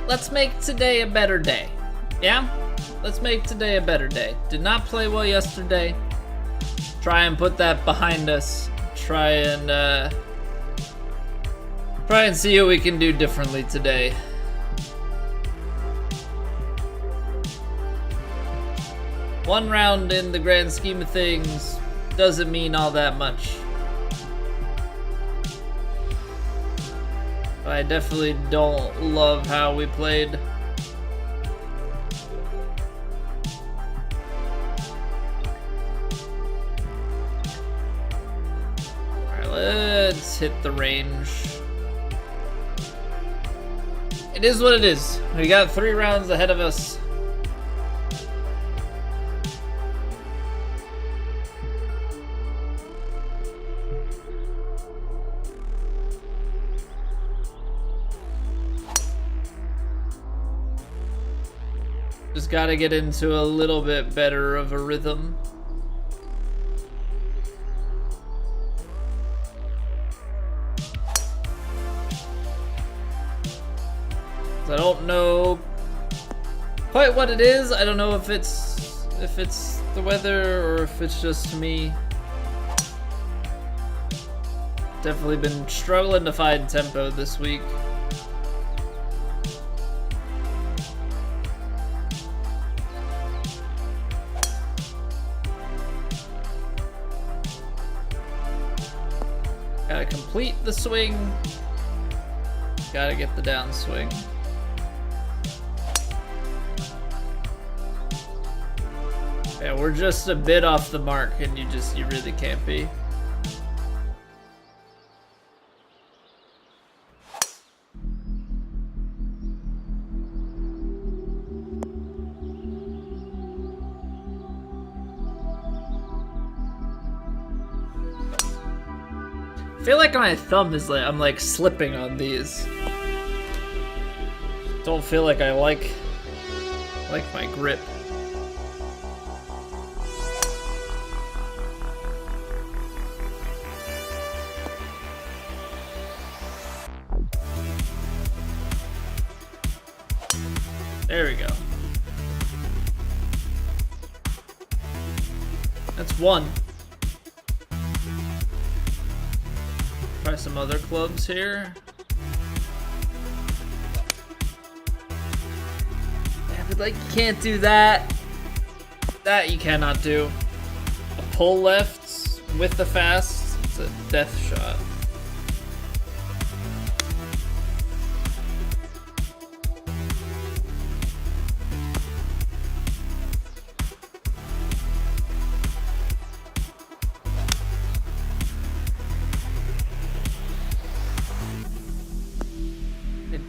let's make today a better day. Yeah? Let's make today a better day. Did not play well yesterday. Try and put that behind us. Try and see what we can do differently today. One round in the grand scheme of things doesn't mean all that much. But I definitely don't love how we played. Alright, let's hit the range. It is what it is. We got 3 rounds ahead of us. Just gotta get into a little bit better of a rhythm. I don't know quite what it is. I don't know if it's the weather or if it's just me. Definitely been struggling to find tempo this week. Gotta complete the swing. Gotta get the downswing. Yeah, we're just a bit off the mark, and you really can't be. I feel like my thumb is like, I'm like slipping on these. Don't feel like I like my grip. There we go. That's 1. Try some other clubs here. Yeah, but like you can't do that. That you cannot do. A pull left with the fast, it's a death shot.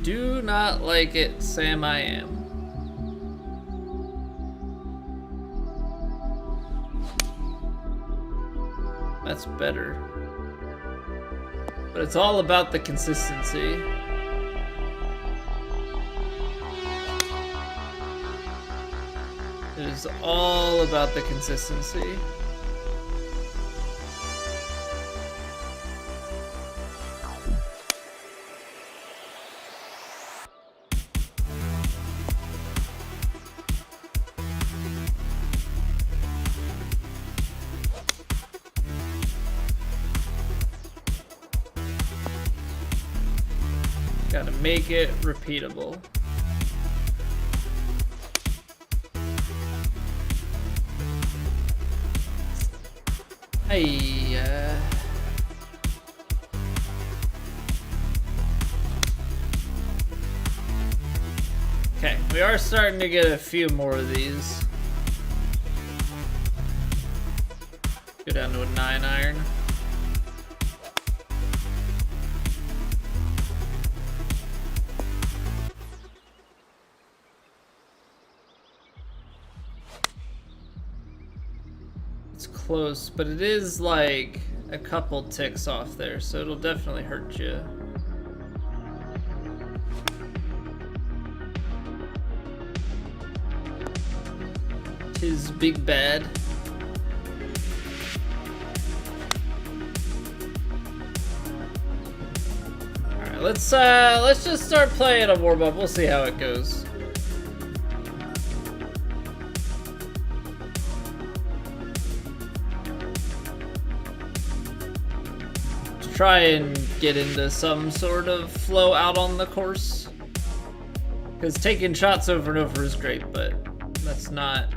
Do not like it, Sam. I am. That's better. But it's all about the consistency. It is all about the consistency. Gotta make it repeatable. Hey, okay, we are starting to get a few more of these. Go down to a 9-iron. Close, but it is like a couple ticks off there, so it'll definitely hurt you. Tis big bad. Alright, let's just start playing a warm up. We'll see how it goes. Try and get into some sort of flow out on the course. Because taking shots over and over is great, but that's not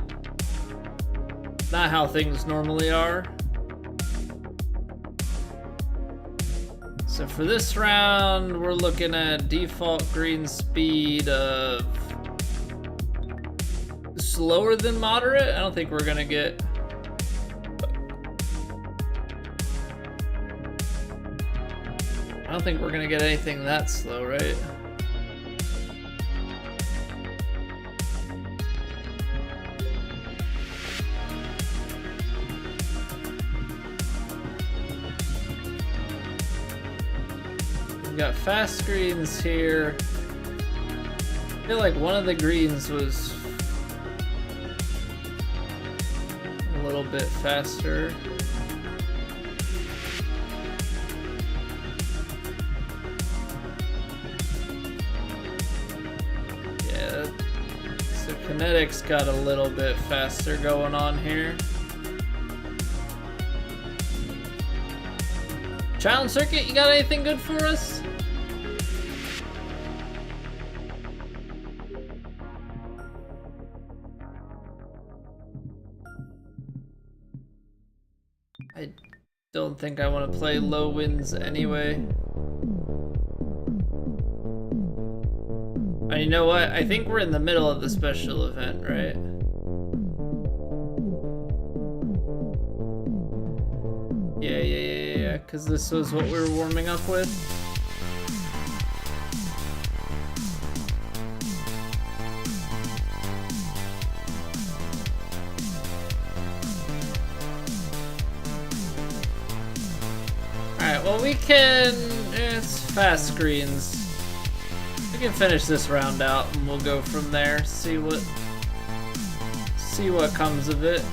how things normally are. So for this round, we're looking at default green speed of slower than moderate. I don't think we're gonna get anything that slow, right? We've got fast greens here. I feel like one of the greens was a little bit faster. Kinetics got a little bit faster going on here. Challenge circuit, you got anything good for us? I don't think I want to play low winds anyway. And you know what? I think we're in the middle of the special event, right? Yeah, because this was what we were warming up with. Alright, well we can... it's fast greens. We can finish this round out and we'll go from there, see what comes of it.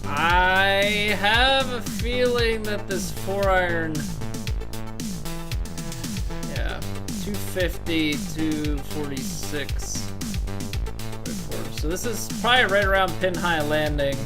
I have a feeling that this 4-iron, yeah, 250, 246. So this is probably right around pin high landing.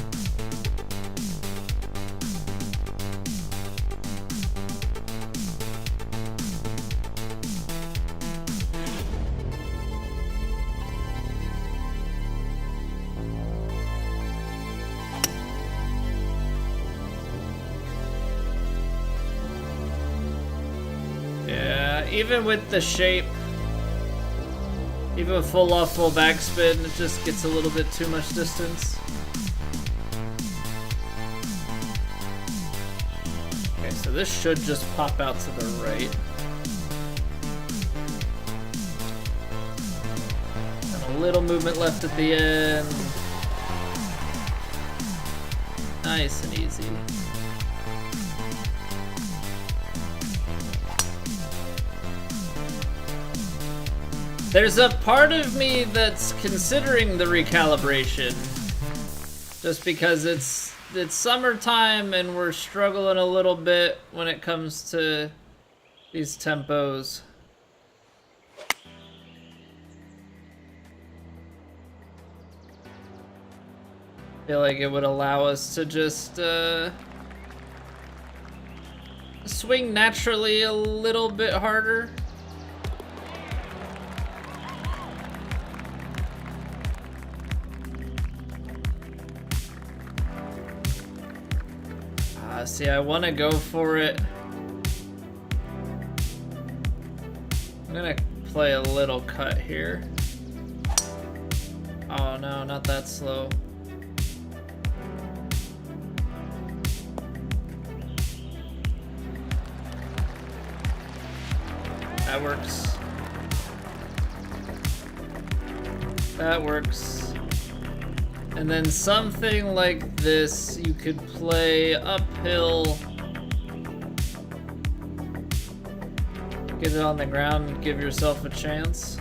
Even with the shape, even with full off, full backspin, it just gets a little bit too much distance. Okay, so this should just pop out to the right. And a little movement left at the end. Nice and easy. There's a part of me that's considering the recalibration, just because it's summertime and we're struggling a little bit when it comes to these tempos. I feel like it would allow us to just swing naturally a little bit harder. See, I want to go for it. I'm gonna play a little cut here. Oh no, not that slow. That works. That works. And then something like this, you could play uphill Get it on the ground and give yourself a chance.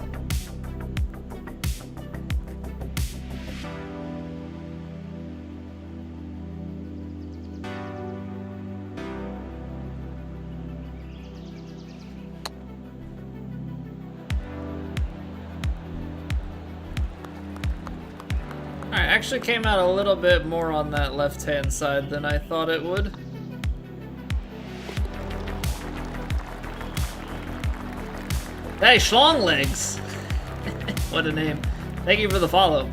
Alright, actually came out a little bit more on that left-hand side than I thought it would. Hey, Schlong Legs! What a name. Thank you for the follow.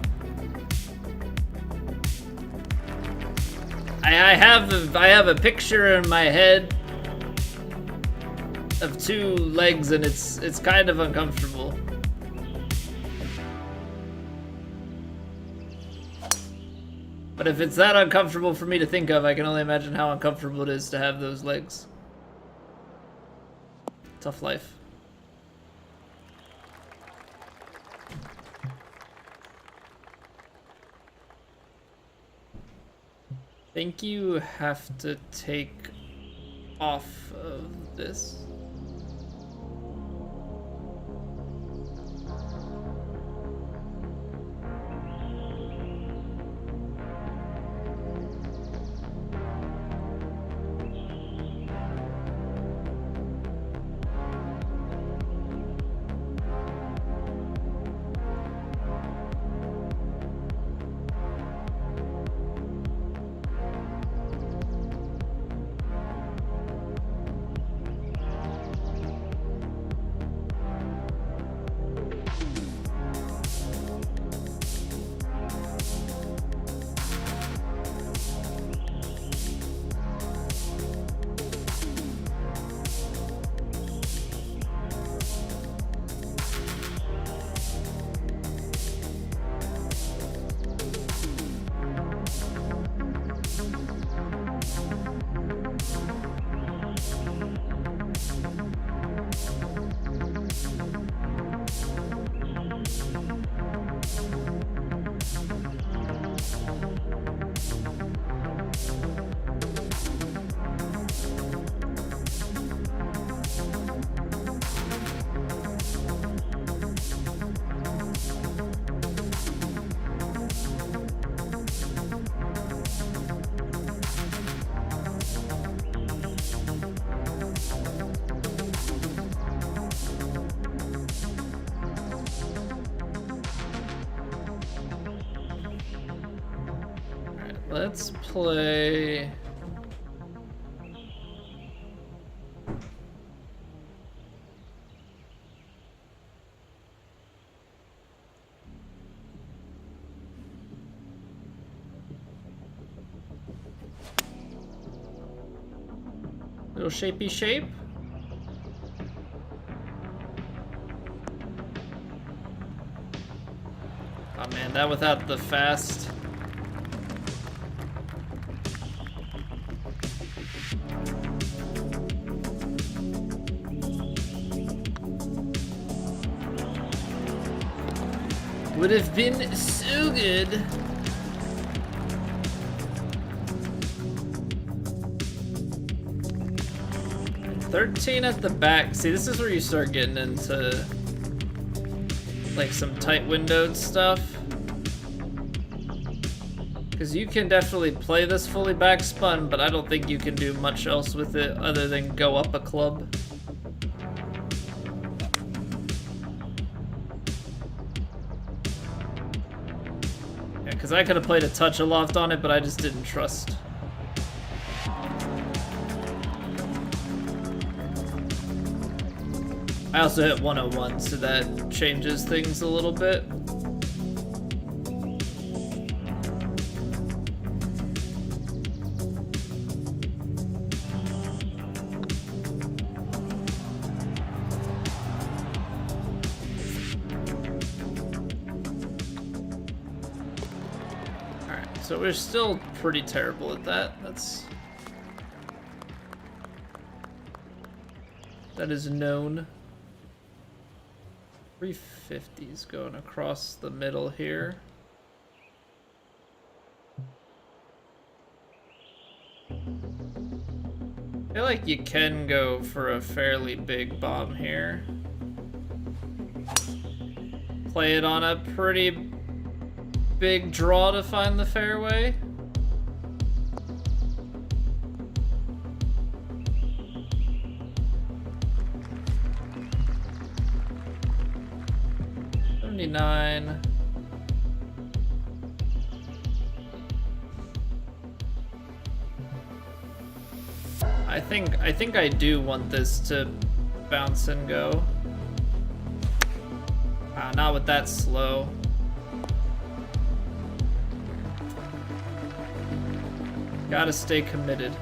I have a picture in my head of two legs and it's kind of uncomfortable. But if it's that uncomfortable for me to think of, I can only imagine how uncomfortable it is to have those legs. Tough life. I think you have to take off of this. Let's play... Little shapey shape. Oh man, that without the fast. Would have been so good. $13 at the back. See, this is where you start getting into like some tight windowed stuff. Because you can definitely play this fully backspun, but I don't think you can do much else with it other than go up a club. Because I could have played a touch of loft on it, but I just didn't trust. I also hit 101, so that changes things a little bit. So we're still pretty terrible at that. That is known. 350s going across the middle here. feel like you can go for a fairly big bomb here. Play it on a pretty big draw to find the fairway. $79. I think I do want this to bounce and go. Not with that slow. Gotta stay committed.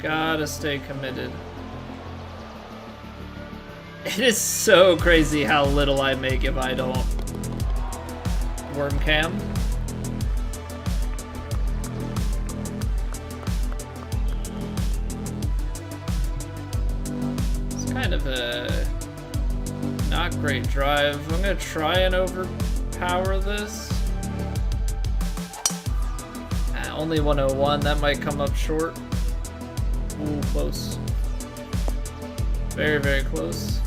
Gotta stay committed. It is so crazy how little I make if I don't worm cam. It's kind of a not great drive. I'm gonna try and overpower this. Only 101, that might come up short. Ooh, close. Very, very close.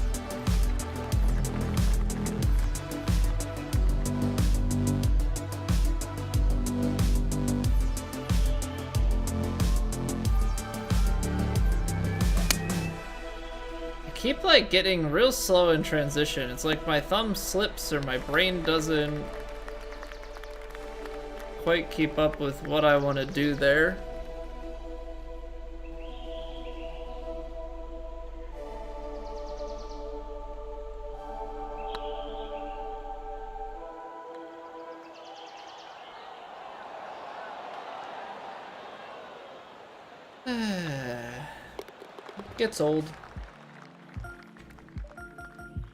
I keep like getting real slow in transition. It's like my thumb slips or my brain doesn't quite keep up with what I want to do there. Gets old.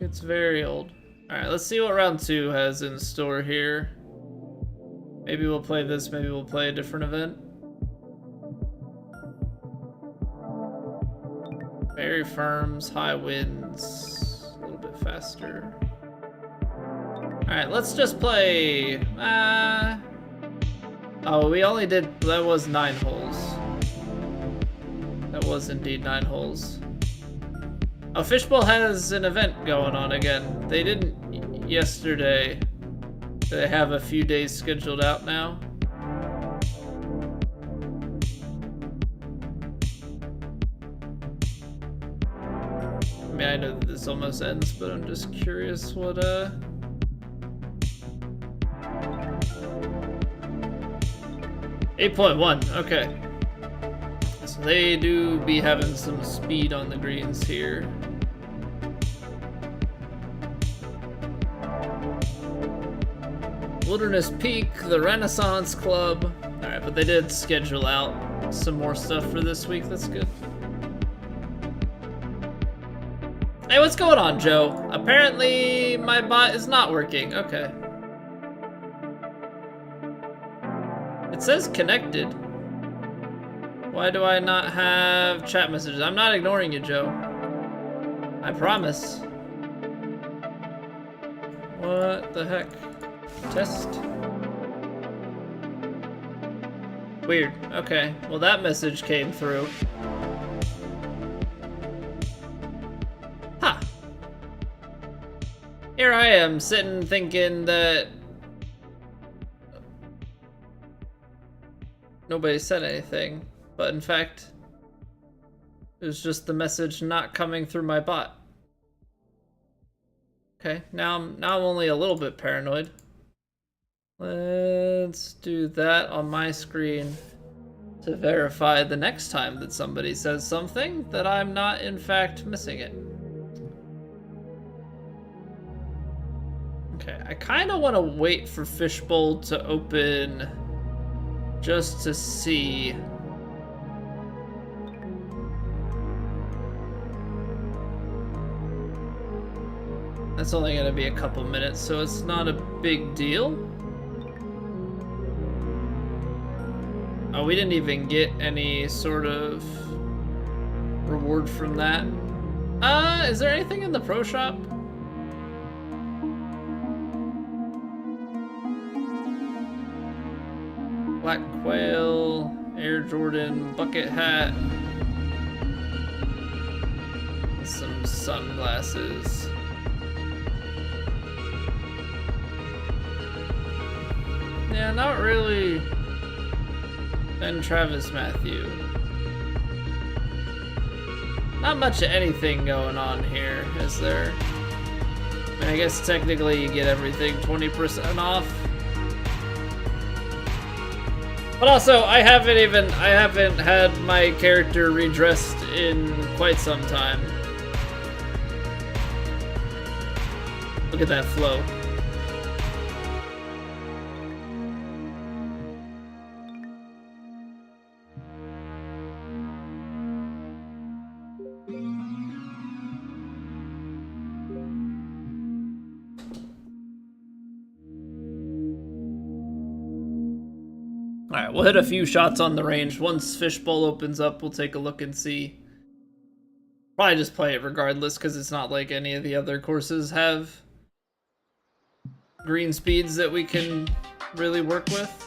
It's very old. Alright, let's see what round 2 has in store here. Maybe we'll play this, maybe we'll play a different event. Very firms, high winds, a little bit faster. Alright, let's just play... Oh, we only did... That was 9 holes. That was indeed 9 holes. Oh, Fishbowl has an event going on again. They didn't yesterday. They have a few days scheduled out now. I mean, I know that this almost ends, but I'm just curious what, 8.1, okay. So they do be having some speed on the greens here. Wilderness Peak, the Renaissance Club. Alright, but they did schedule out some more stuff for this week. That's good. Hey, what's going on, Joe? Apparently, my bot is not working. Okay. It says connected. Why do I not have chat messages? I'm not ignoring you, Joe. I promise. What the heck? Test. Weird. Okay. Well, that message came through. Huh. Here I am sitting thinking that nobody said anything, but in fact, it was just the message not coming through my bot. Okay, now I'm only a little bit paranoid. Let's do that on my screen to verify the next time that somebody says something that I'm not in fact missing it. Okay, I kind of want to wait for Fishbowl to open just to see. That's only going to be a couple minutes, so it's not a big deal. Oh, we didn't even get any sort of reward from that. Is there anything in the pro shop? Black quail. Air Jordan bucket hat. Some sunglasses. Yeah, not really. And Travis Matthew. Not much of anything going on here, is there? I mean, I guess technically you get everything 20% off. But also, I haven't had my character redressed in quite some time. Look at that flow. Alright, we'll hit a few shots on the range. Once Fishbowl opens up, we'll take a look and see. Probably just play it regardless, because it's not like any of the other courses have green speeds that we can really work with.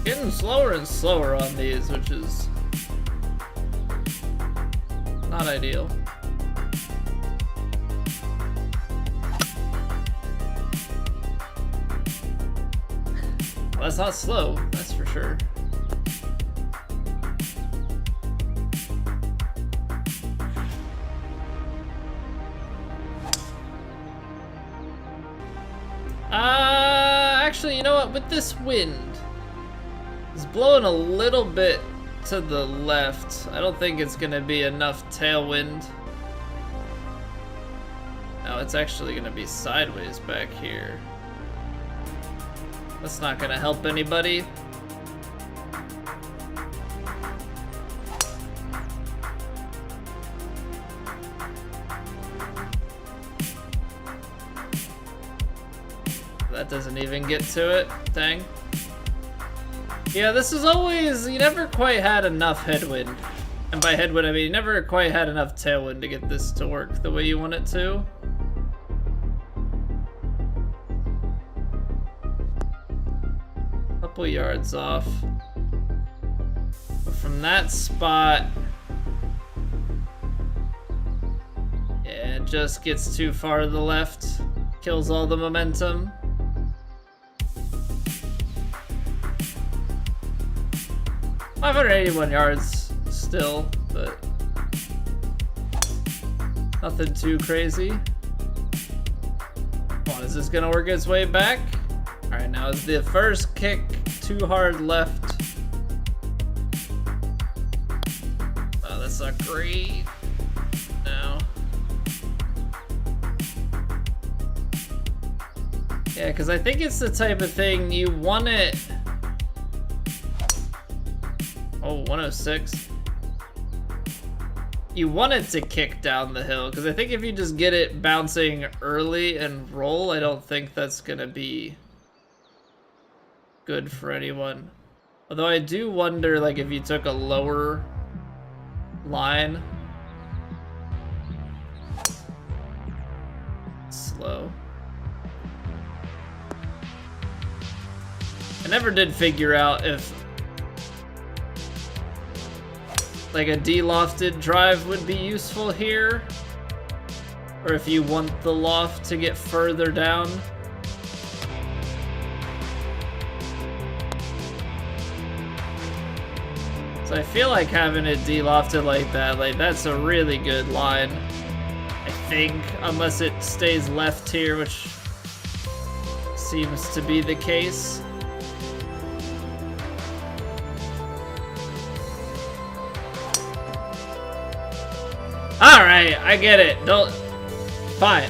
Getting slower and slower on these, which is not ideal. Well, that's not slow, that's for sure. Actually, you know what? With this wind, it's blowing a little bit to the left. I don't think it's gonna be enough tailwind. No, it's actually gonna be sideways back here. That's not gonna help anybody. That doesn't even get to it. Dang. Yeah, this is always, you never quite had enough headwind. And by headwind, I mean you never quite had enough tailwind to get this to work the way you want it to. Couple yards off. But from that spot, yeah, it just gets too far to the left. Kills all the momentum. $581 yards still, but nothing too crazy. Come on, is this gonna work its way back? Alright, now is the first kick too hard left? Oh, that's not great. No. Yeah, because I think it's the type of thing you want it. Oh, 106. You want it to kick down the hill, because I think if you just get it bouncing early and roll, I don't think that's gonna be good for anyone. Although I do wonder, like, if you took a lower line. Slow. I never did figure out if like a de-lofted drive would be useful here, or if you want the loft to get further down. So I feel like having it de-lofted like that, like that's a really good line, I think, unless it stays left here, which seems to be the case. Alright, I get it. Don't. Fine.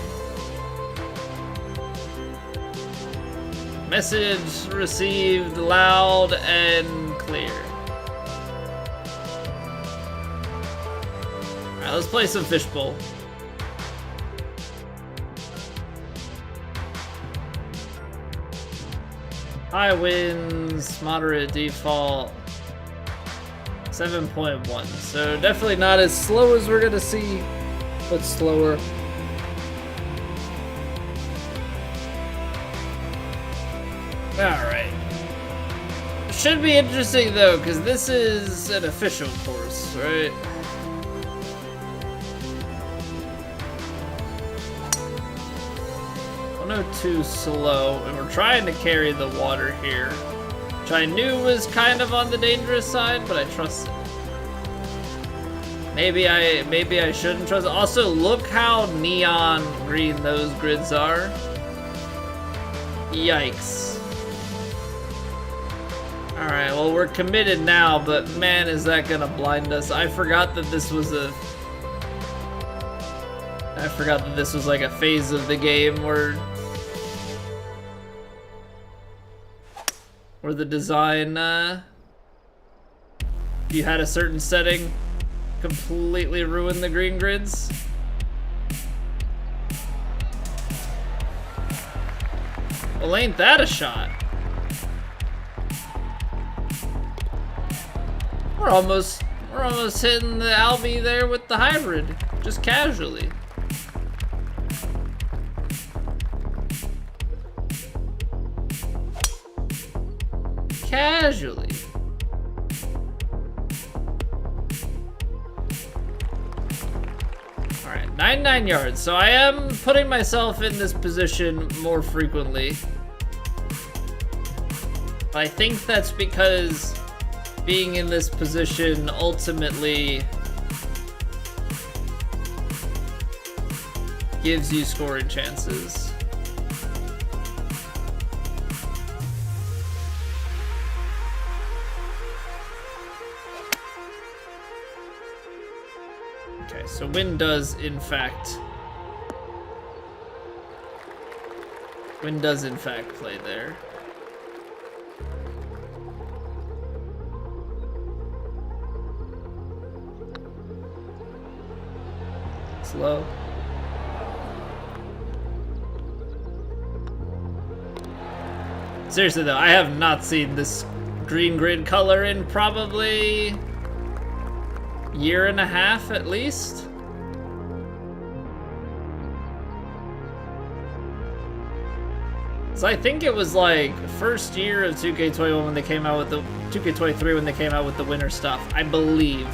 Message received loud and clear. Alright, let's play some Fishbowl. High winds, moderate default, 7.1. So definitely not as slow as we're gonna see, but slower. Alright. Should be interesting though, because this is an official course, right? Too slow, and we're trying to carry the water here, which I knew was kind of on the dangerous side, but I trust it. Maybe I shouldn't trust it. Also, look how neon green those grids are. Yikes. Alright, well, we're committed now, but man, is that gonna blind us. I forgot that this was like a phase of the game where the design, if you had a certain setting, completely ruined the green grids. Well, ain't that a shot? We're almost hitting the Albie there with the hybrid, just casually. Casually. Alright, 99 yards. So I am putting myself in this position more frequently. But I think that's because being in this position ultimately gives you scoring chances. So wind does in fact play there. Slow. Seriously though, I have not seen this green grid color in probably year and a half at least. So I think it was like first year of 2K21 when they came out with the 2K23 when they came out with the winter stuff, I believe.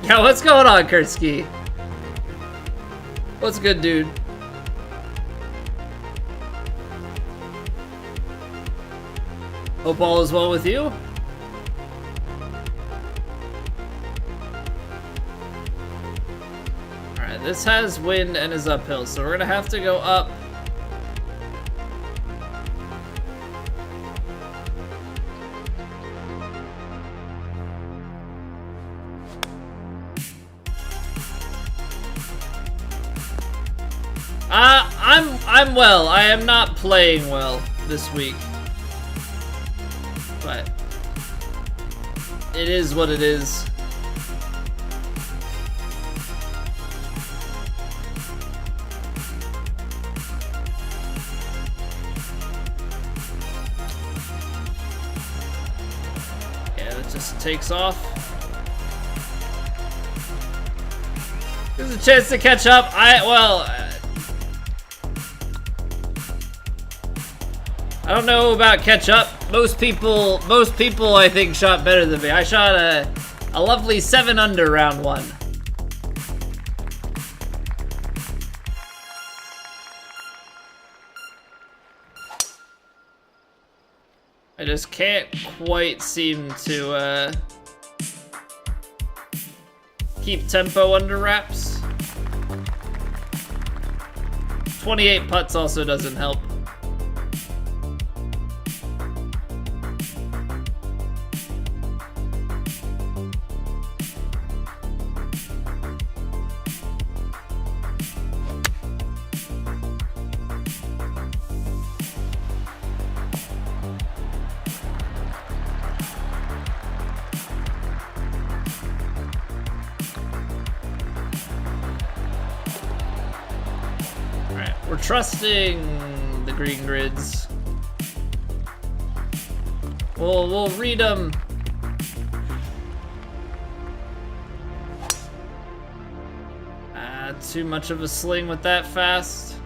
Yeah, what's going on, Kurtzky? What's good, dude? Hope all is well with you. This has wind and is uphill, so we're gonna have to go up. I'm well. I am not playing well this week, but it is what it is. Takes off. There's a chance to catch up. I don't know about catch up. Most people I think shot better than me. I shot a lovely 7 under round 1. I just can't quite seem to keep tempo under wraps. 28 putts also doesn't help. Trusting the green grids. We'll read them. Too much of a sling with that fast.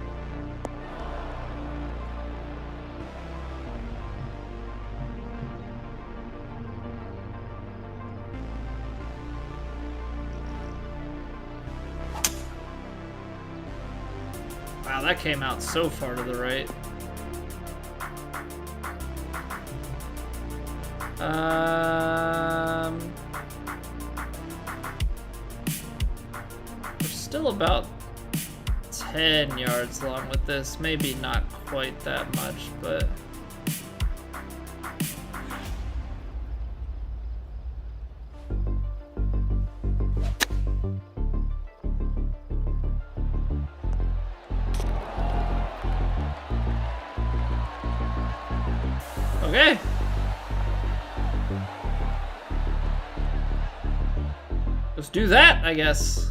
Wow, that came out so far to the right. We're still about 10 yards long with this. Maybe not quite that much, but... Okay. Let's do that, I guess.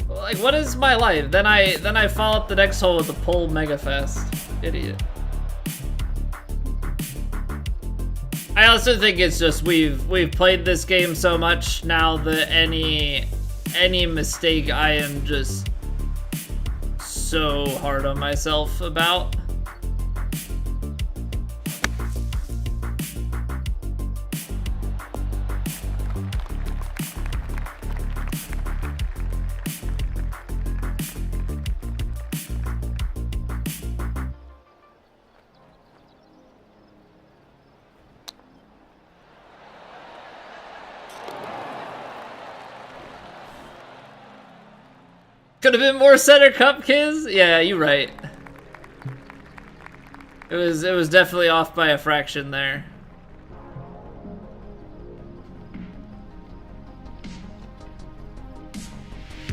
Like, what is my life? Then I follow up the next hole with a pole mega fast. Idiot. I also think it's just we've played this game so much now that any mistake I am just so hard on myself about. Could have been more center cup, kids. Yeah, you're right. It was definitely off by a fraction there.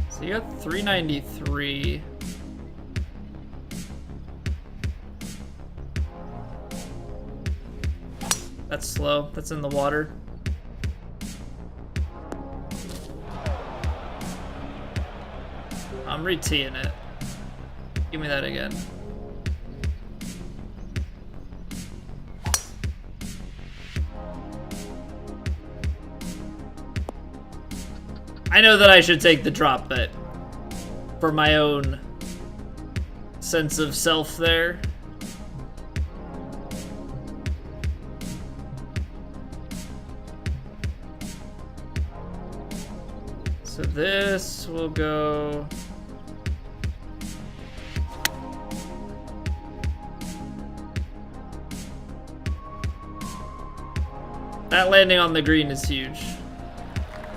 So you got 393. That's slow. That's in the water. I'm re-teeing it. Give me that again. I know that I should take the drop, but for my own sense of self there. So this will go... That landing on the green is huge.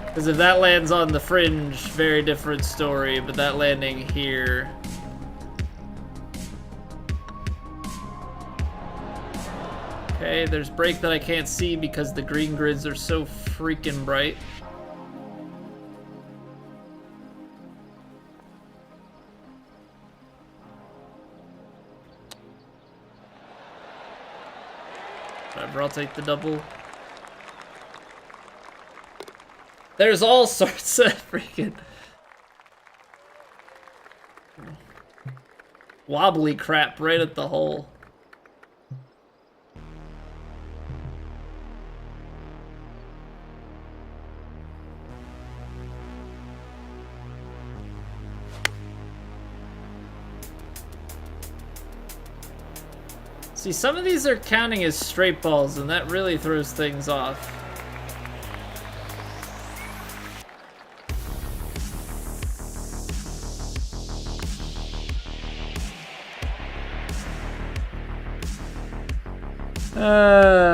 Because if that lands on the fringe, very different story, but that landing here... Okay, there's break that I can't see because the green grids are so freaking bright. Whatever, I'll take the double. There's all sorts of freaking wobbly crap right at the hole. See, some of these are counting as straight balls, and that really throws things off.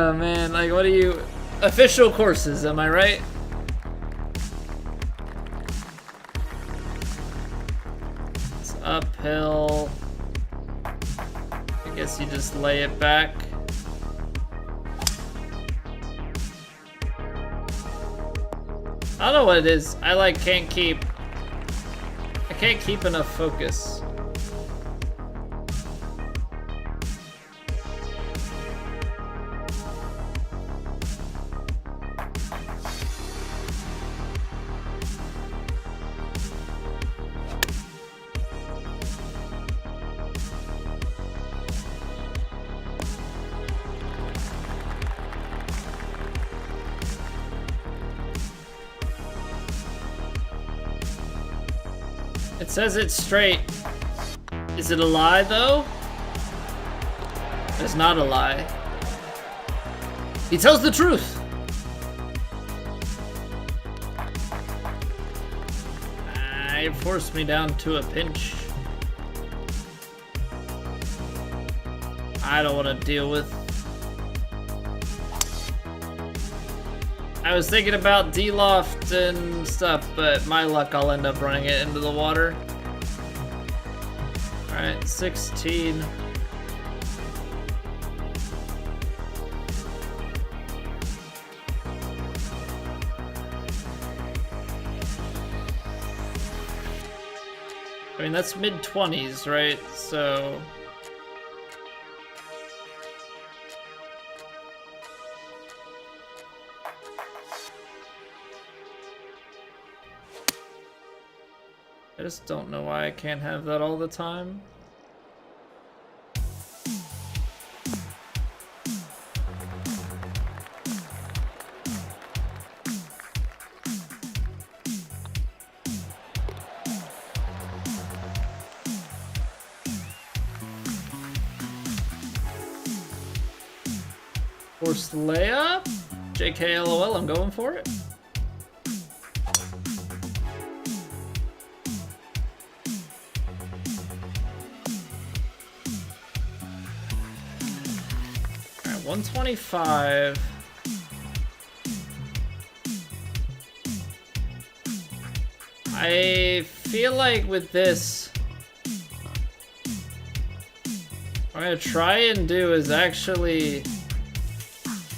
Man, like, what are you... Official courses, am I right? It's uphill. I guess you just lay it back. I don't know what it is. I can't keep enough focus. It says it's straight. Is it a lie, though? It's not a lie. He tells the truth. It forced me down to a pinch. I don't want to deal with. I was thinking about D-loft and stuff, but my luck, I'll end up running it into the water. Alright, 16. I mean, that's mid-20s, right? So... I just don't know why I can't have that all the time. Forced layup? JK LOL, I'm going for it. Alright, 125. I feel like with this, what I'm gonna try and do is actually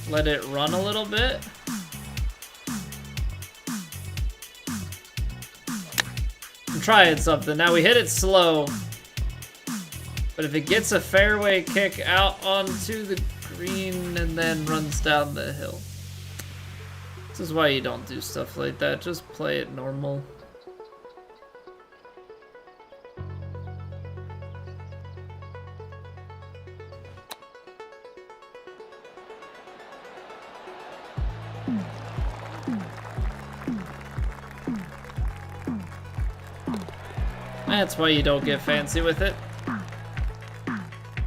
let it run a little bit. I'm trying something. Now we hit it slow, but if it gets a fairway kick out onto the green and then runs down the hill. This is why you don't do stuff like that. Just play it normal. That's why you don't get fancy with it.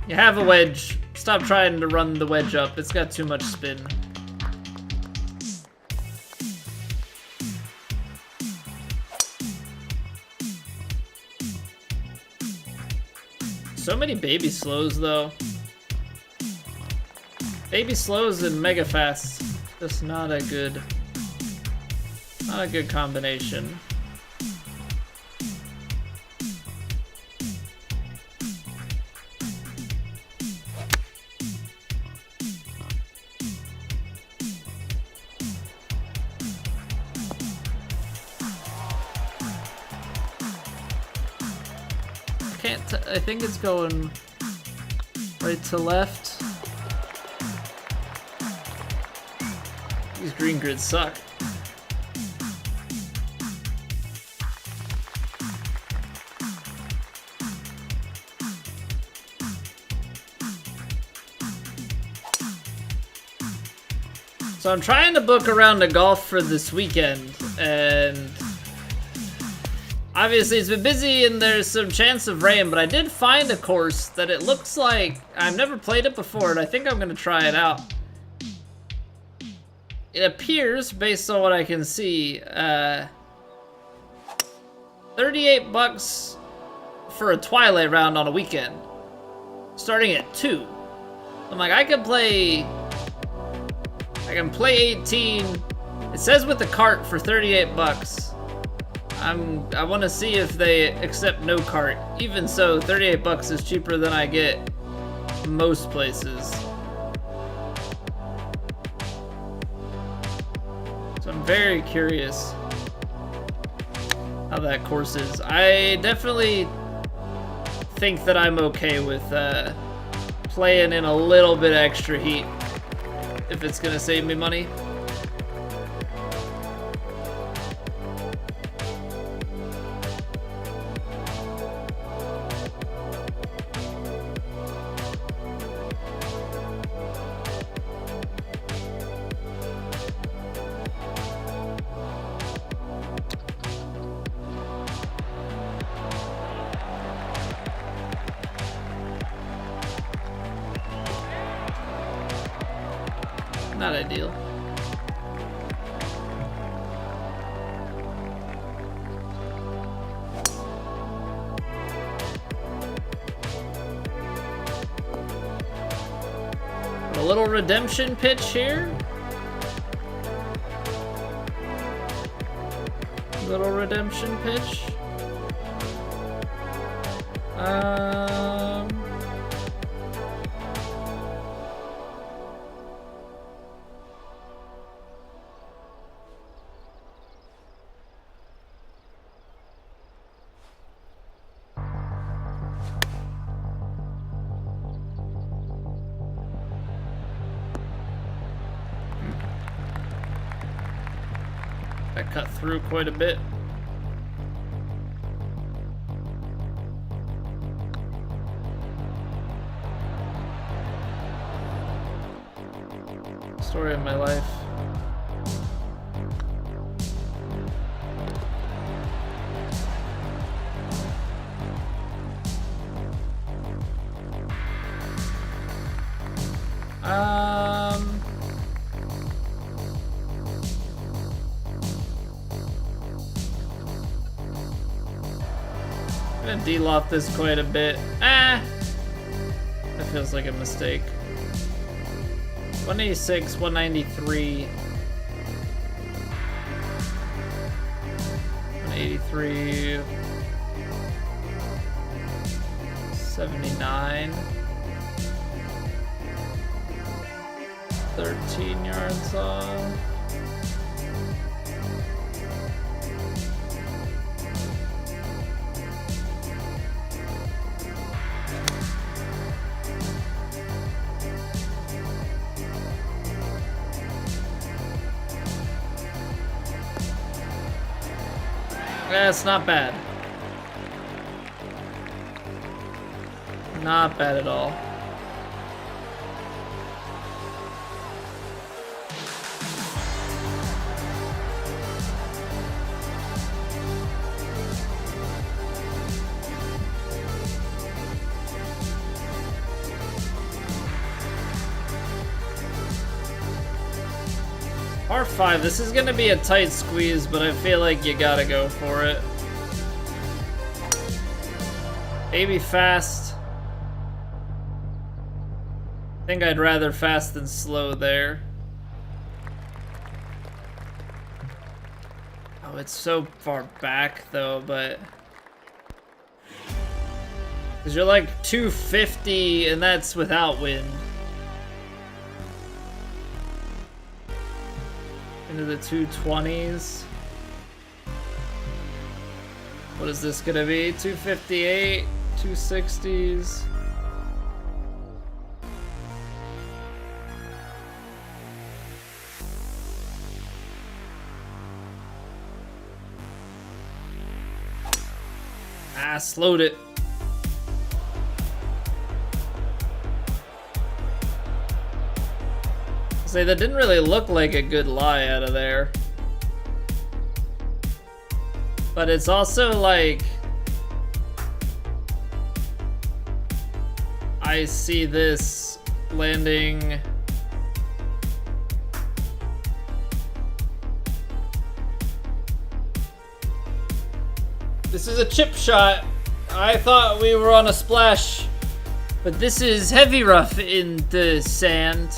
You have a wedge. Stop trying to run the wedge up. It's got too much spin. So many baby slows, though. Baby slows and mega fasts. Just not a good combination. I think it's going right to left. These green grids suck. So I'm trying to book around to golf for this weekend, and obviously it's been busy and there's some chance of rain, but I did find a course that it looks like I've never played it before, and I think I'm gonna try it out. It appears, based on what I can see, 38 bucks for a twilight round on a weekend, starting at 2. I'm like, I can play 18. It says with the cart for 38 bucks. I want to see if they accept no cart. Even so, 38 bucks is cheaper than I get most places. So I'm very curious how that course is. I definitely think that I'm okay with playing in a little bit extra heat if it's gonna save me money. Not ideal. A little redemption pitch here. Little redemption pitch. I cut through quite a bit. Story of my life. I'm gonna de-loft this quite a bit. That feels like a mistake. 186, 193. 183. 79. 13 yards off. That's not bad. Not bad at all. Par 5, this is gonna be a tight squeeze, but I feel like you gotta go for it. Maybe fast. I think I'd rather fast than slow there. Oh, it's so far back though, but... Because you're like 250 and that's without wind. Into the 220s. What is this gonna be? 258, 260s. Slowed it. Say that didn't really look like a good lie out of there. But it's also like I see this landing This is a chip shot. I thought we were on a splash, but this is heavy rough in the sand.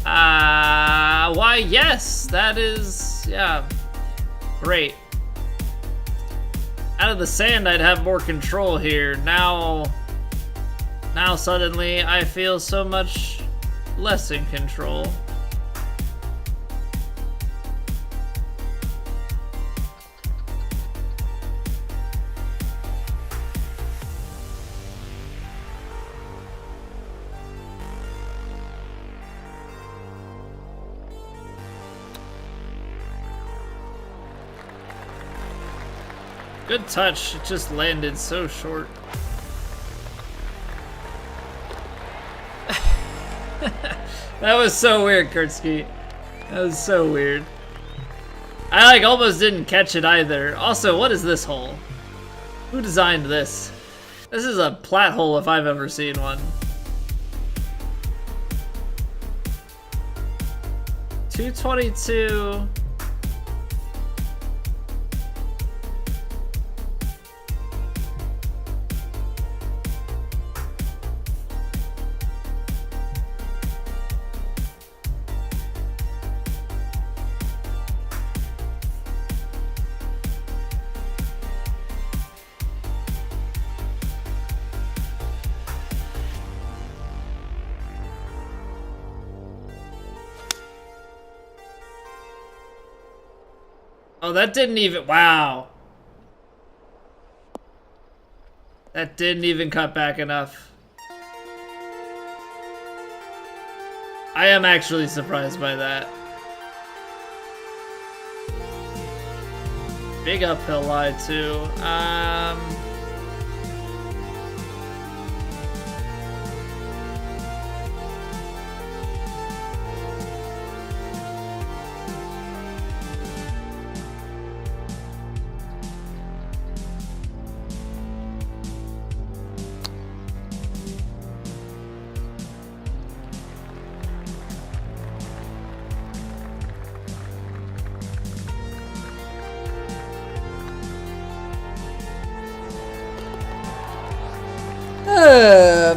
Why, yes, that is, yeah, great. Out of the sand, I'd have more control here. Now suddenly, I feel so much less in control. Good touch, it just landed so short. That was so weird, Kurtzky. That was so weird. I like almost didn't catch it either. Also, what is this hole? Who designed this? This is a Plat hole if I've ever seen one. 222. Oh, that didn't even, wow. That didn't even cut back enough. I am actually surprised by that. Big uphill lie too.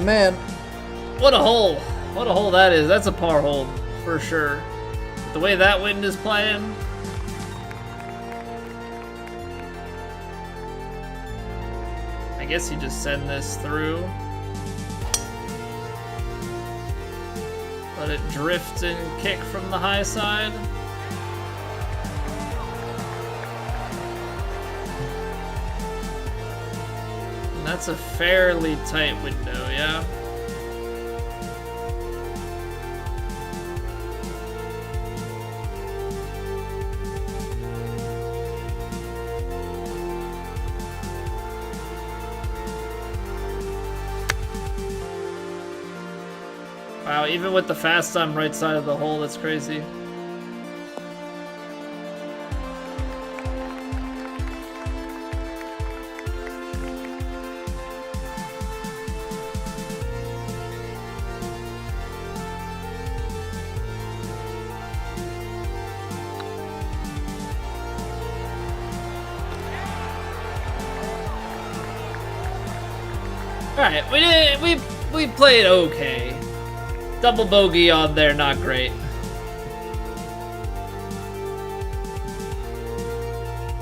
Man, what a hole. What a hole that is. That's a par hole for sure. The way that wind is playing. I guess you just send this through. Let it drift and kick from the high side. That's a fairly tight window, yeah? Wow, even with the fast on right side of the hole, that's crazy. Alright, we played okay. Double bogey on there, not great.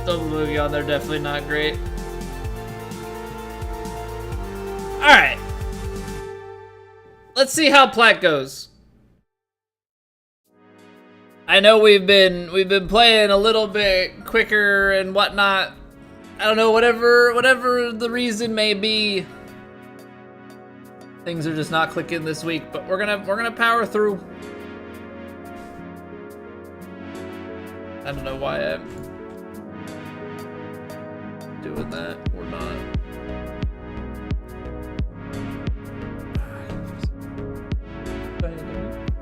Double bogey on there, definitely not great. Alright. Let's see how Plat goes. I know we've been playing a little bit quicker and whatnot. I don't know, whatever the reason may be. Things are just not clicking this week, but we're gonna power through. I don't know why I'm doing that or not.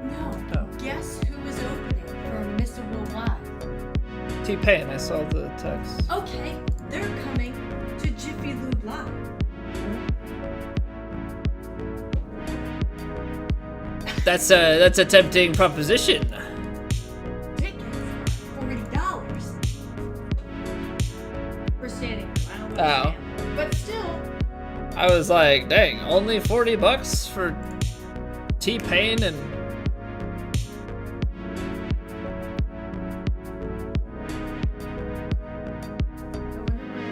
No. Oh. Guess who is opening for Mr. Worldwide? T-Pain, I saw the text. Okay, they're coming to Jiffy Lube Live. That's a tempting proposition. Tickets, $40 for standing. I don't know. Oh. But still. I was like, dang, only $40 for T-Pain and.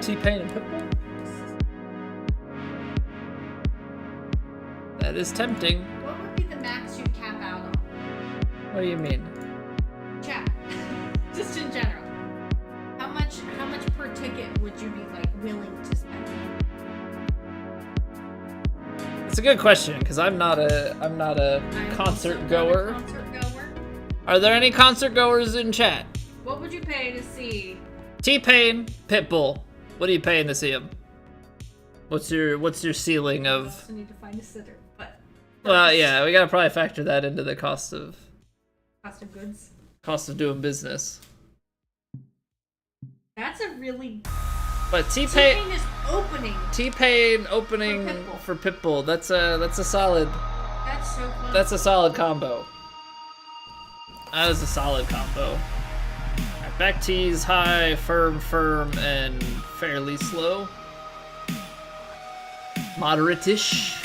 T-Pain and Pitbull? That is tempting. What would be the max you'd cap out on? What do you mean? Chat. Just in general. How much per ticket would you be like willing to spend? It's a good question because I'm not a concert goer. Are there any concert goers in chat? What would you pay to see T-Pain, Pitbull? What are you paying to see him? What's your ceiling of? I also need to find a sitter, but. Well, yeah, we gotta probably factor that into the cost of goods. Cost of doing business. That's a really. But T-Pain is opening. T-Pain opening for Pitbull. That's a solid. That's so close. That's a solid combo. That was a solid combo. Alright, back tees, high, firm, and fairly slow. Moderate-ish.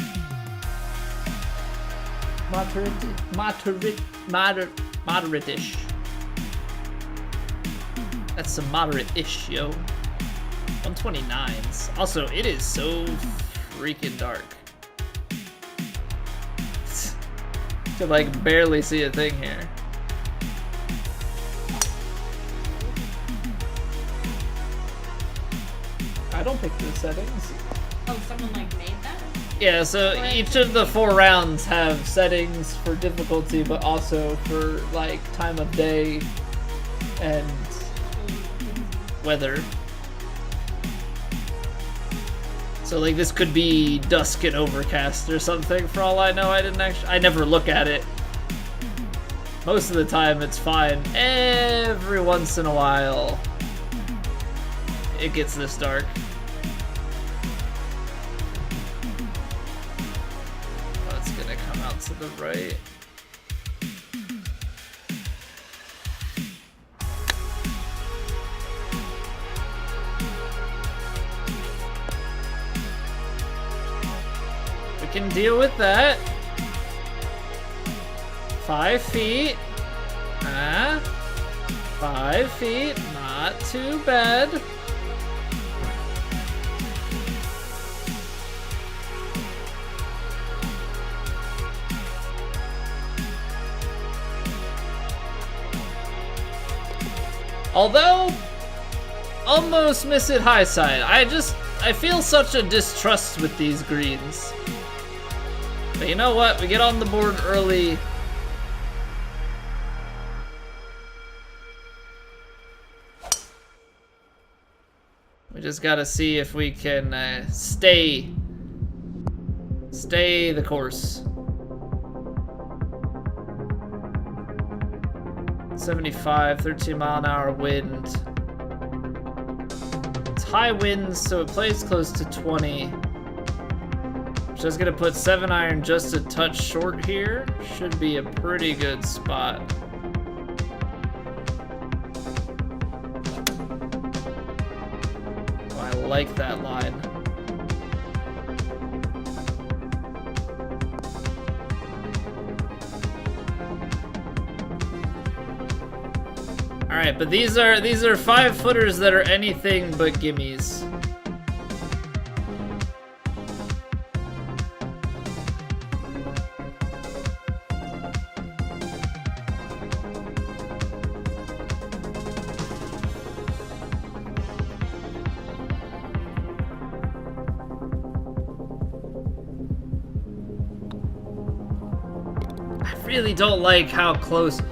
Moderate-ish. That's some moderate-ish, yo. 129s. Also, it is so freaking dark. Could like barely see a thing here. I don't pick the settings. Oh, someone like made that? Yeah, so each of the 4 rounds have settings for difficulty, but also for like time of day and weather. So like this could be dusk and overcast or something for all I know. I never look at it. Most of the time it's fine. Every once in a while it gets this dark. Oh, it's gonna come out to the right. Can deal with that. 5 feet. 5 feet. Not too bad. Although, almost miss it high side. I feel such a distrust with these greens. But you know what? We get on the board early. We just gotta see if we can stay the course. 75, 13 mile an hour wind. It's high winds, so it plays close to 20. Just gonna put 7-iron just a touch short here. Should be a pretty good spot. Oh, I like that line. All right, but these are 5-footers that are anything but gimmies. I really don't like how close,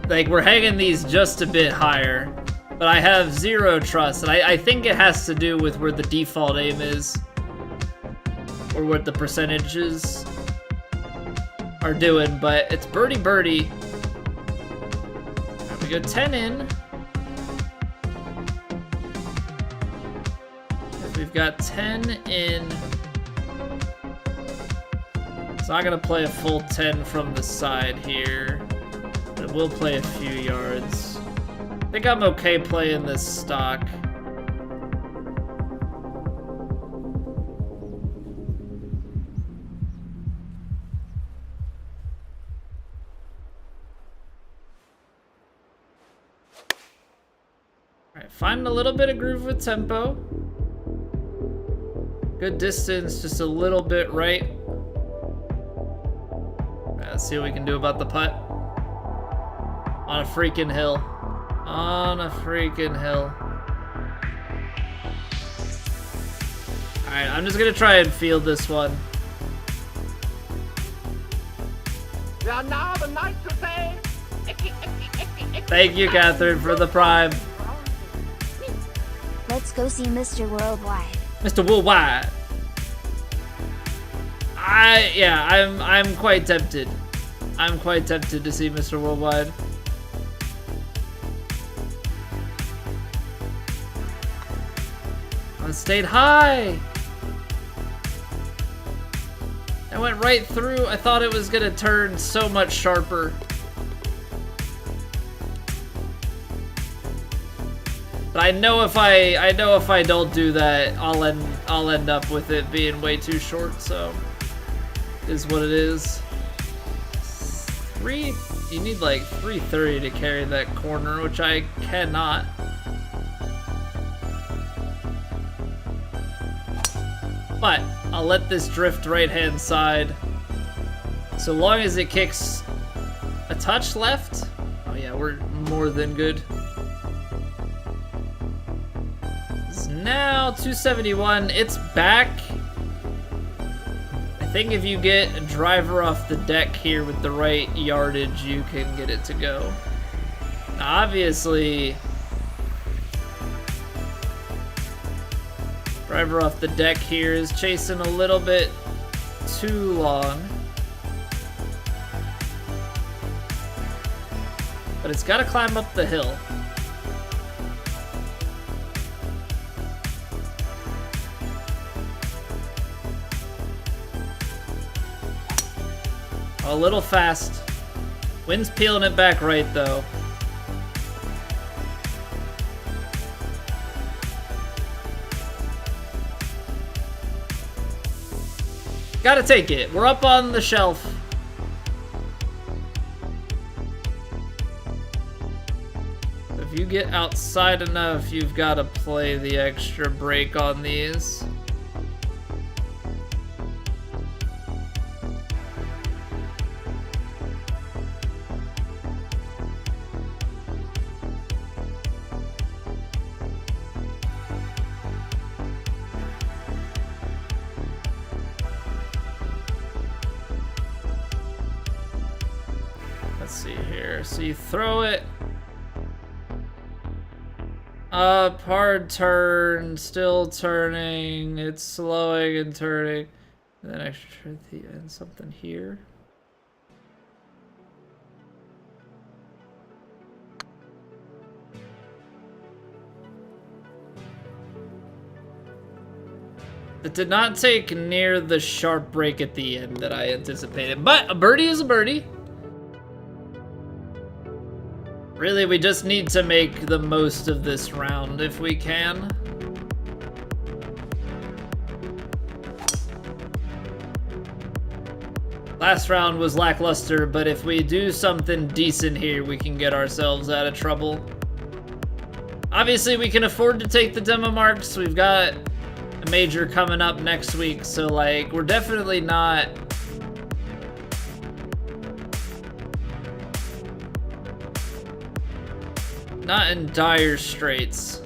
like we're hanging these just a bit higher, but I have 0 trust, and I think it has to do with where the default aim is, or what the percentages are doing, but it's birdie. Right, we go 10 in. If we've got 10 in, so I'm gonna play a full 10 from the side here, but it will play a few yards. I think I'm okay playing this stock. Alright, find a little bit of groove with tempo. Good distance, just a little bit right. Let's see what we can do about the putt. On a freaking hill. On a freaking hill. Alright, I'm just gonna try and field this one. Thank you, Catherine, for the prime. Let's go see Mr. Worldwide. Mr. Worldwide. I'm quite tempted. I'm quite tempted to see Mr. Worldwide. I stayed high. I went right through. I thought it was gonna turn so much sharper. But I know if I don't do that, I'll end up with it being way too short. So, is what it is. You need like 330 to carry that corner, which I cannot. But I'll let this drift right-hand side. So long as it kicks a touch left. Oh yeah, we're more than good. It's now 271. It's back. I think if you get a driver off the deck here with the right yardage, you can get it to go. Now, obviously, driver off the deck here is chasing a little bit too long. But it's got to climb up the hill. A little fast. Wind's peeling it back right, though. Gotta take it. We're up on the shelf. If you get outside enough, you've got to play the extra brake on these. Let's see here. So you throw it up, hard turn, still turning, it's slowing and turning. And then extra at the end, something here. It did not take near the sharp break at the end that I anticipated, but a birdie is a birdie. Really, we just need to make the most of this round if we can. Last round was lackluster, but if we do something decent here, we can get ourselves out of trouble. Obviously, we can afford to take the demo marks. We've got a major coming up next week, so like, we're definitely not in dire straits.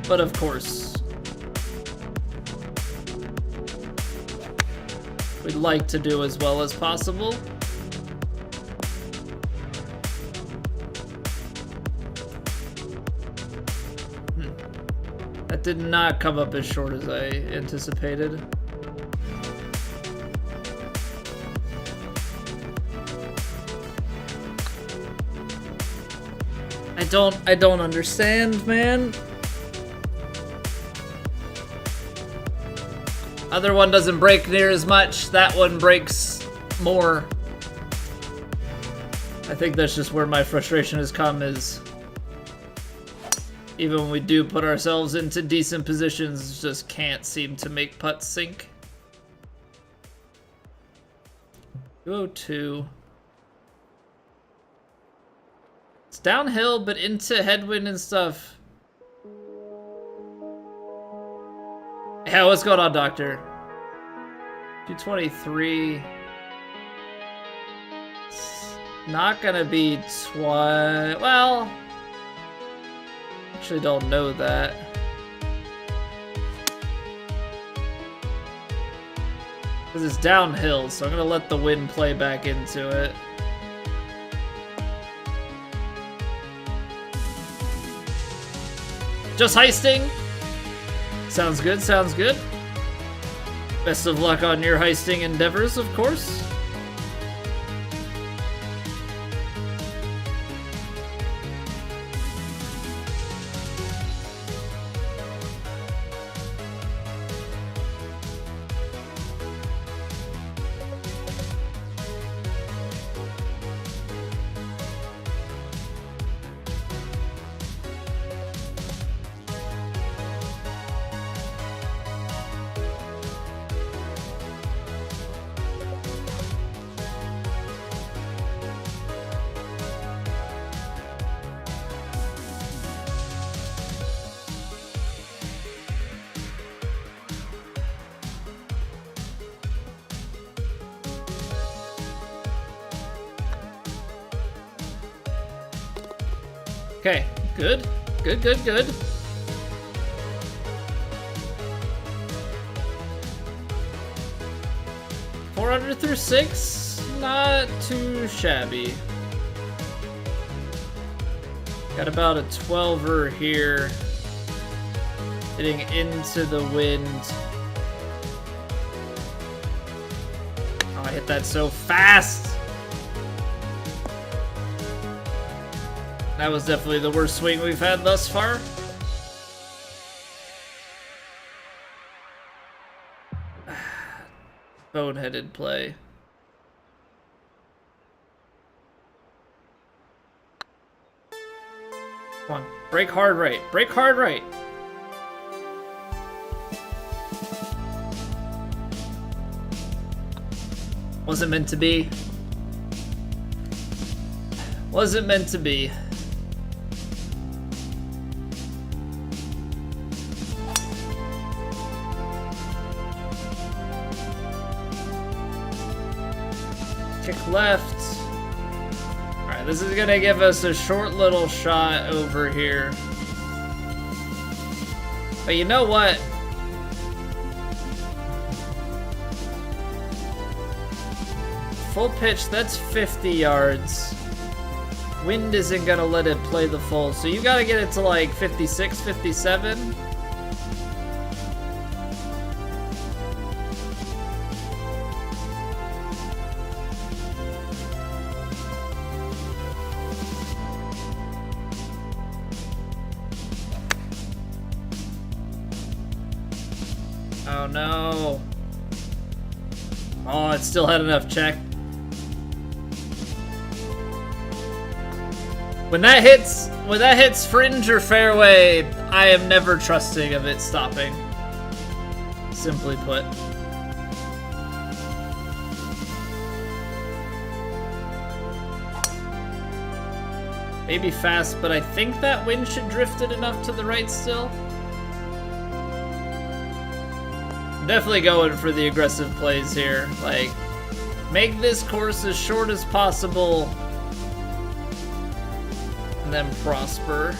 But of course, we'd like to do as well as possible. That did not come up as short as I anticipated. I don't understand, man. Other one doesn't break near as much. That one breaks more. I think that's just where my frustration has come, is even when we do put ourselves into decent positions, just can't seem to make putts sink. 202. It's downhill, but into headwind and stuff. Yeah, what's going on, Doctor? 223. It's not gonna be well, actually don't know that. Because it's downhill, so I'm gonna let the wind play back into it. Just heisting. Sounds good, sounds good. Best of luck on your heisting endeavors, of course. Okay, good. Good, good, good. $400 through 6, not too shabby. Got about a 12er here. Hitting into the wind. Oh, I hit that so fast! That was definitely the worst swing we've had thus far. Boneheaded play. Come on, break hard right. Break hard right. Wasn't meant to be. Wasn't meant to be. Kick left. Alright, this is gonna give us a short little shot over here. But you know what? Full pitch, that's 50 yards. Wind isn't gonna let it play the full, so you gotta get it to like 56, 57. Oh no. Oh, it still had enough check. When that hits fringe or fairway, I am never trusting of it stopping. Simply put. Maybe fast, but I think that wind should drift it enough to the right still. I'm definitely going for the aggressive plays here. Like, make this course as short as possible. And then prosper.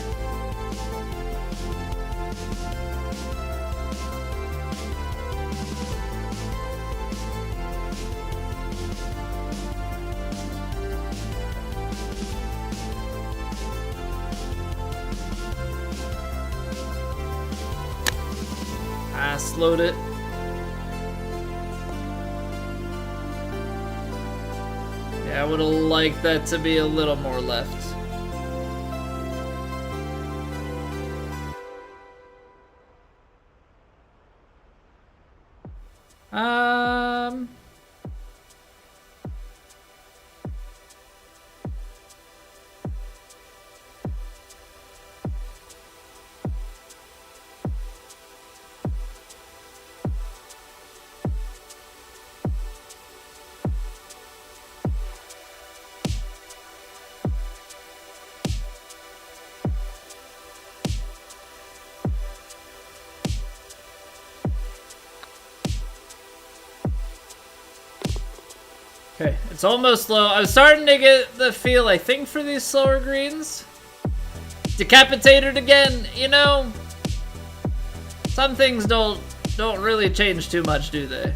I slowed it. Yeah, I would have liked that to be a little more left. Okay, it's almost low. I'm starting to get the feel, I think, for these slower greens. Decapitated again, you know? Some things don't really change too much, do they?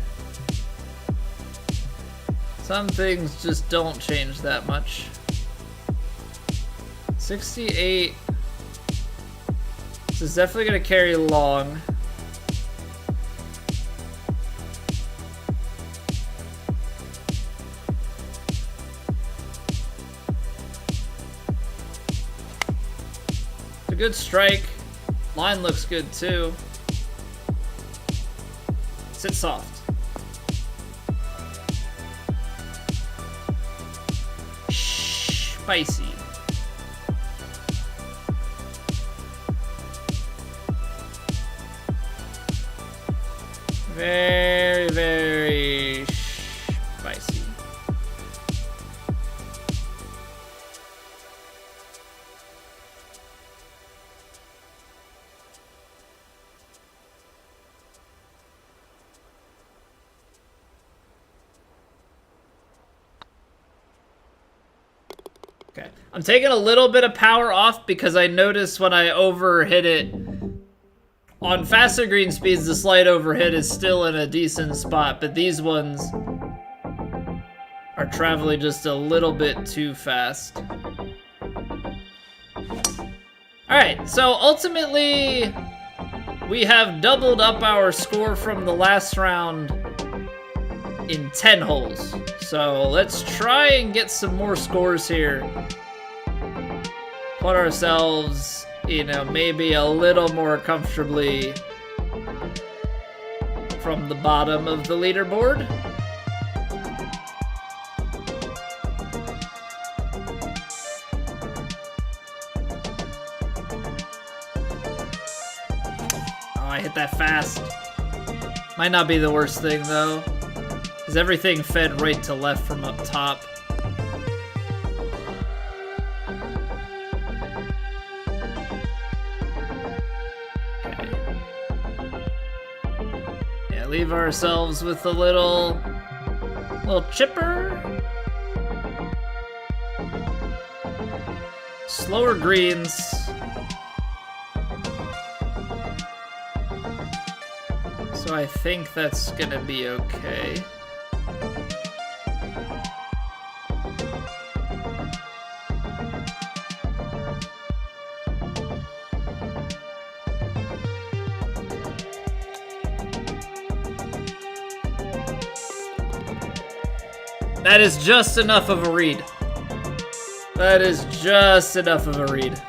Some things just don't change that much. 68. This is definitely gonna carry long. A good strike. Line looks good too. Sit soft. Spicy. Very, very spicy. Okay. I'm taking a little bit of power off because I noticed when I overhit it on faster green speeds, the slight overhit is still in a decent spot, but these ones are traveling just a little bit too fast. Alright, so ultimately, we have doubled up our score from the last round in 10 holes. So let's try and get some more scores here. Put ourselves, you know, maybe a little more comfortably from the bottom of the leaderboard. Oh, I hit that fast. Might not be the worst thing though, because everything fed right to left from up top. Leave ourselves with a little chipper. Slower greens. So I think that's gonna be okay. That is just enough of a read. That is just enough of a read.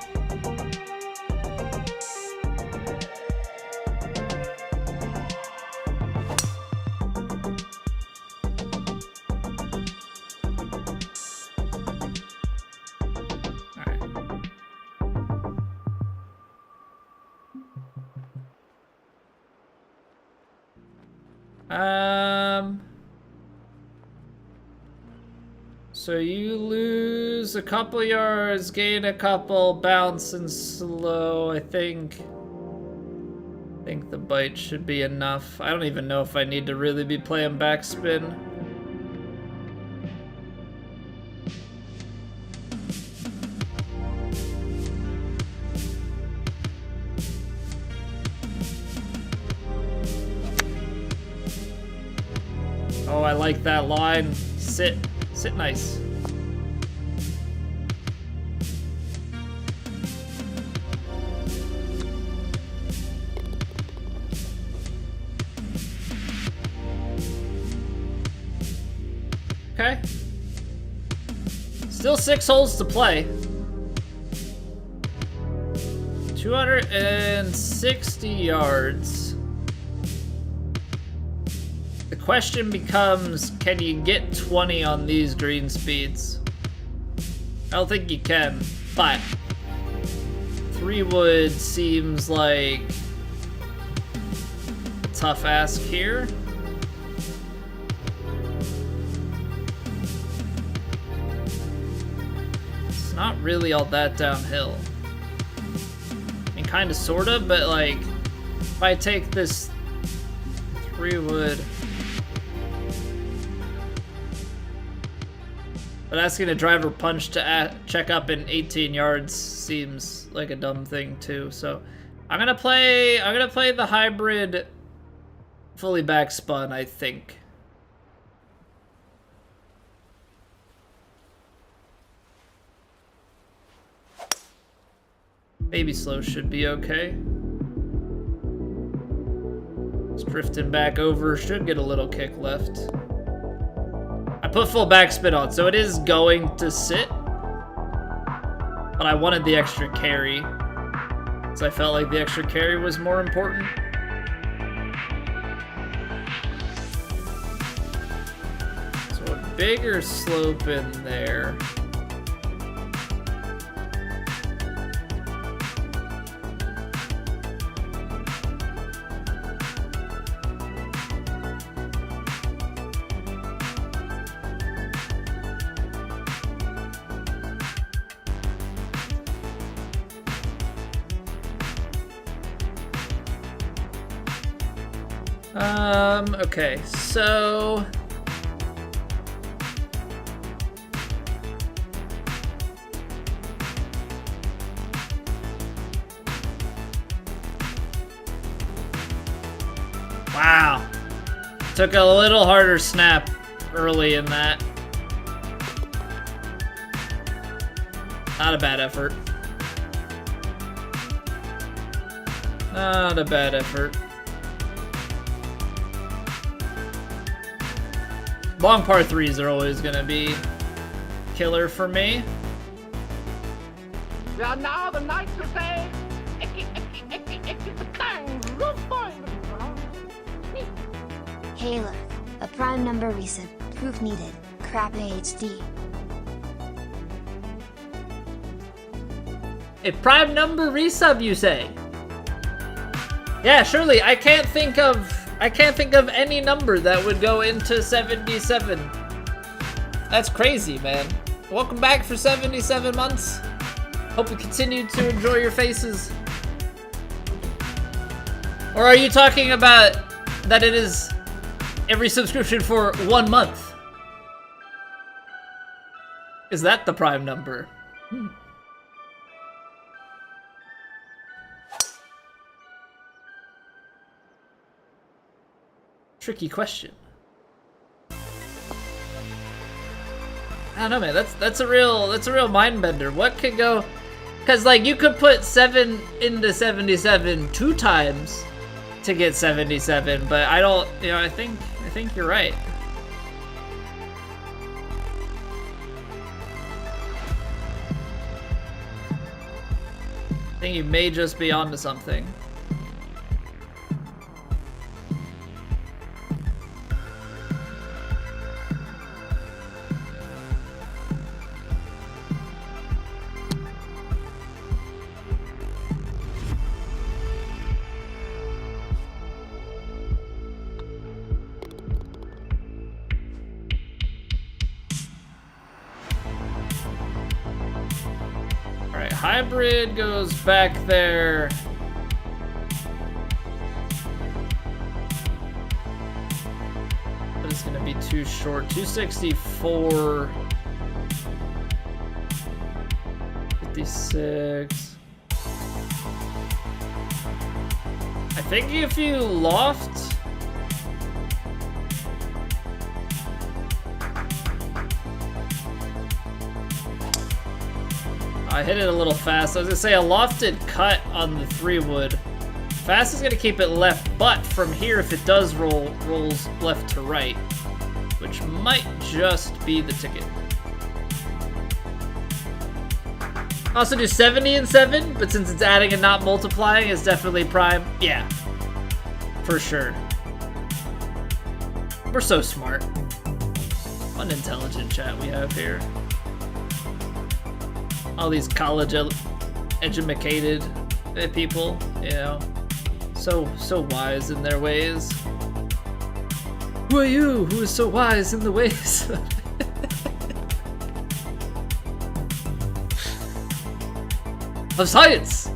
So you lose a couple yards, gain a couple, bounce and slow. I think the bite should be enough. I don't even know if I need to really be playing backspin. Oh, I like that line. Sit nice. Okay. Still 6 holes to play. 260 yards. The question becomes, can you get 20 on these green speeds? I don't think you can, but 3 wood seems like a tough ask here. It's not really all that downhill. I mean, kind of, sort of, but like, if I take this 3 wood, but asking a driver punch to check up in 18 yards seems like a dumb thing too. So I'm gonna play the hybrid fully backspun, I think. Baby slow should be okay. Just drifting back over, should get a little kick left. I put full backspin on, so it is going to sit, but I wanted the extra carry, so I felt like the extra carry was more important. So a bigger slope in there. Okay, so Took a little harder snap early in that. Not a bad effort. Not a bad effort. Long par threes are always gonna be killer for me. Yeah, now the knights will say, "Icky, icky, icky, icky, the bang, we'll find them." Hey look, a prime number reset, proof needed, crap HD. A prime number resub, you say? Yeah, surely. I can't think of any number that would go into 77. That's crazy, man. Welcome back for 77 months. Hope you continue to enjoy your faces. Or are you talking about that it is every subscription for 1 month? Is that the prime number? Tricky question. I don't know, man. That's a real mind bender. What could go? Because like you could put 7 into 77 2 times to get 77, but I don't. You know, I think you're right. I think you may just be onto something. Hybrid goes back there. But it's gonna be too short. 264. 56. I think if you loft. I hit it a little fast. I was gonna say a lofted cut on the 3-wood. Fast is gonna keep it left, but from here, if it does rolls left to right, which might just be the ticket. Also do 70 and 7, but since it's adding and not multiplying, it's definitely prime. Yeah, for sure. We're so smart. What an intelligent chat we have here. All these college educated people, you know, so wise in their ways. Who are you who is so wise in the ways of science?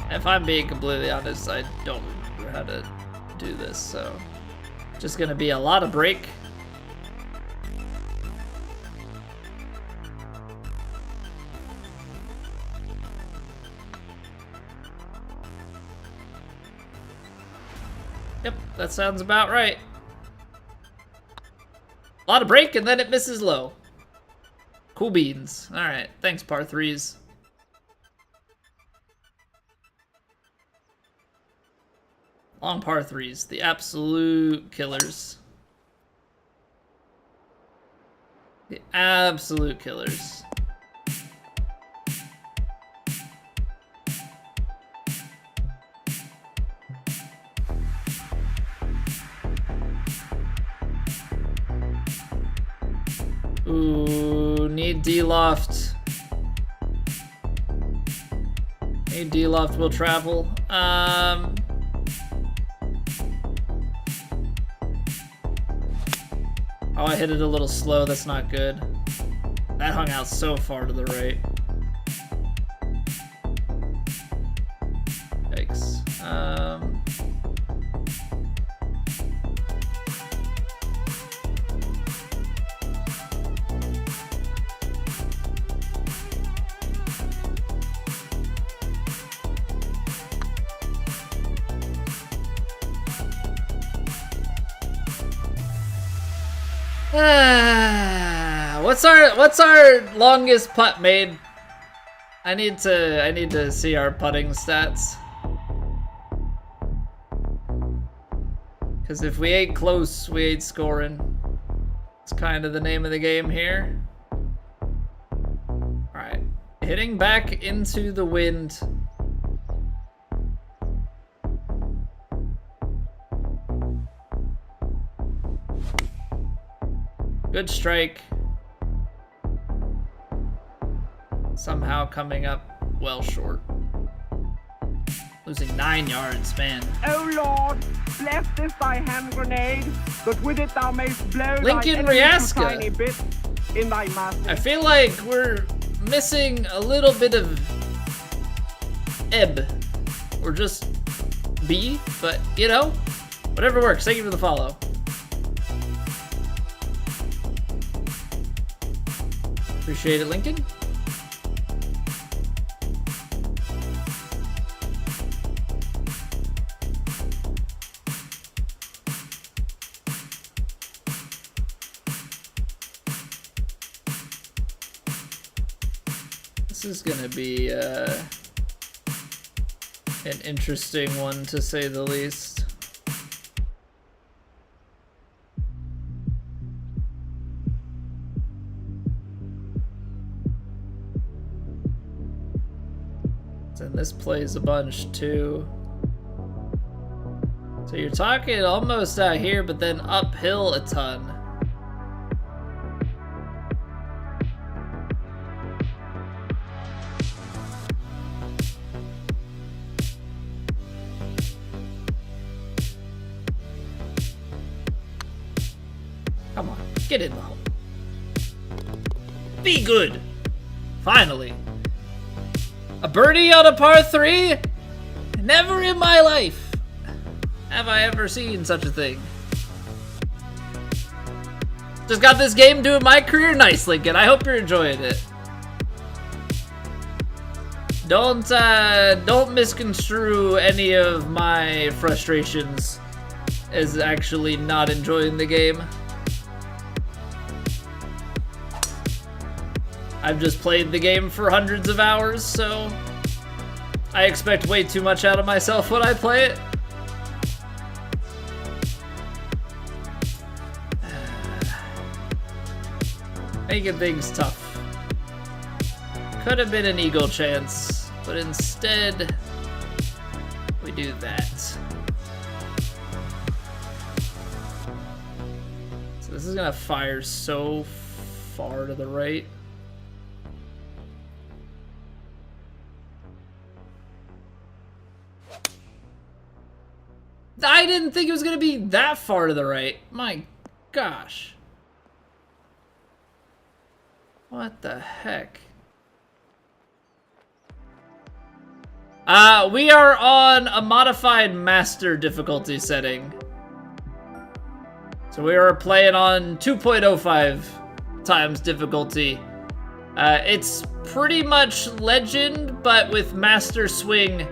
If I'm being completely honest, I don't remember how to do this, so just gonna be a lot of break. Yep, that sounds about right. A lot of break and then it misses low. Cool beans. All right, thanks par threes. Long par threes, the absolute killers. The absolute killers. Ooh, need D-loft. Need D-loft will travel. Oh, I hit it a little slow. That's not good. That hung out so far to the right. Yikes. What's our longest putt made? I need to see our putting stats. Cause if we ain't close, we ain't scoring. It's kind of the name of the game here. All right, hitting back into the wind. Good strike. Somehow coming up well short. Losing 9 yards, man. Oh Lord, bless this thy hand grenade, but with it thou mayst blow Lincoln thy enemies to Riasca. tiny bits in thy mouth. I feel like we're missing a little bit of ebb. Or just B, but you know, whatever works. Thank you for the follow. Appreciate it, Lincoln. This is gonna be an interesting one, to say the least. And this plays a bunch too. So you're talking almost out here, but then uphill a ton. Come on, get in the hole. Be good. Finally. A birdie on a par 3? Never in my life have I ever seen such a thing. Just got this game doing my career nice, Lincoln. I hope you're enjoying it. Don't misconstrue any of my frustrations as actually not enjoying the game. I've just played the game for hundreds of hours, so I expect way too much out of myself when I play it. Making things tough. Could have been an eagle chance, but instead we do that. So this is gonna fire so far to the right. I didn't think it was gonna be that far to the right. My gosh. What the heck? We are on a modified master difficulty setting. So we are playing on 2.05 times difficulty. It's pretty much legend, but with master swing.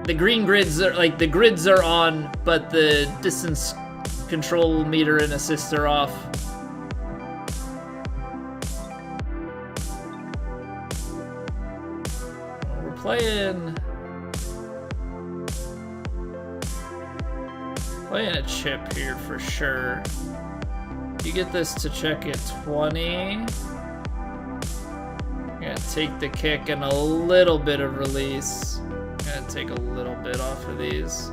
The green grids are like the grids are on, but the distance control meter and assist are off. We're playing a chip here for sure. You get this to check at 20. Gonna take the kick and a little bit of release. Gonna take a little bit off of these.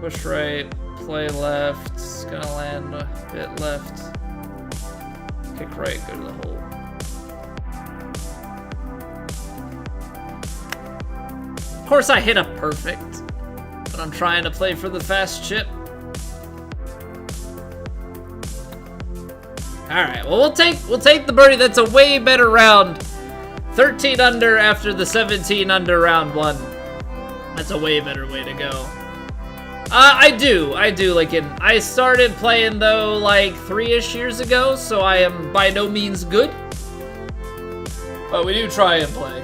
Push right, play left. It's gonna land a bit left. Kick right, go to the hole. Of course I hit a perfect, but I'm trying to play for the fast chip. Alright, well we'll take the birdie. That's a way better round. 13 under after the 17 under round 1. That's a way better way to go. I do, like I started playing though like 3-ish years ago, so I am by no means good. But we do try and play.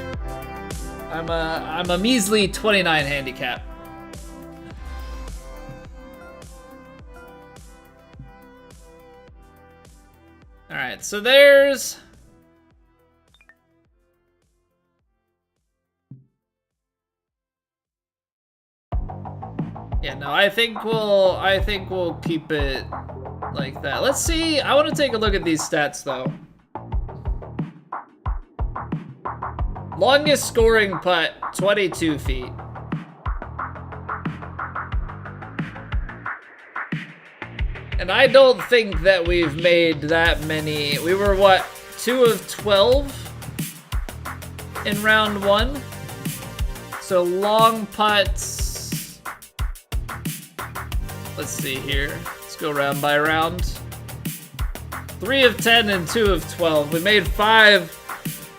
I'm a measly 29 handicap. Alright, so there's... Yeah, no, I think we'll keep it like that. Let's see. I want to take a look at these stats though. Longest scoring putt, 22 feet. And I don't think that we've made that many. We were what, 2 of 12 in round 1? So long putts. Let's see here. Let's go round by round. 3 of 10 and 2 of 12. We made 5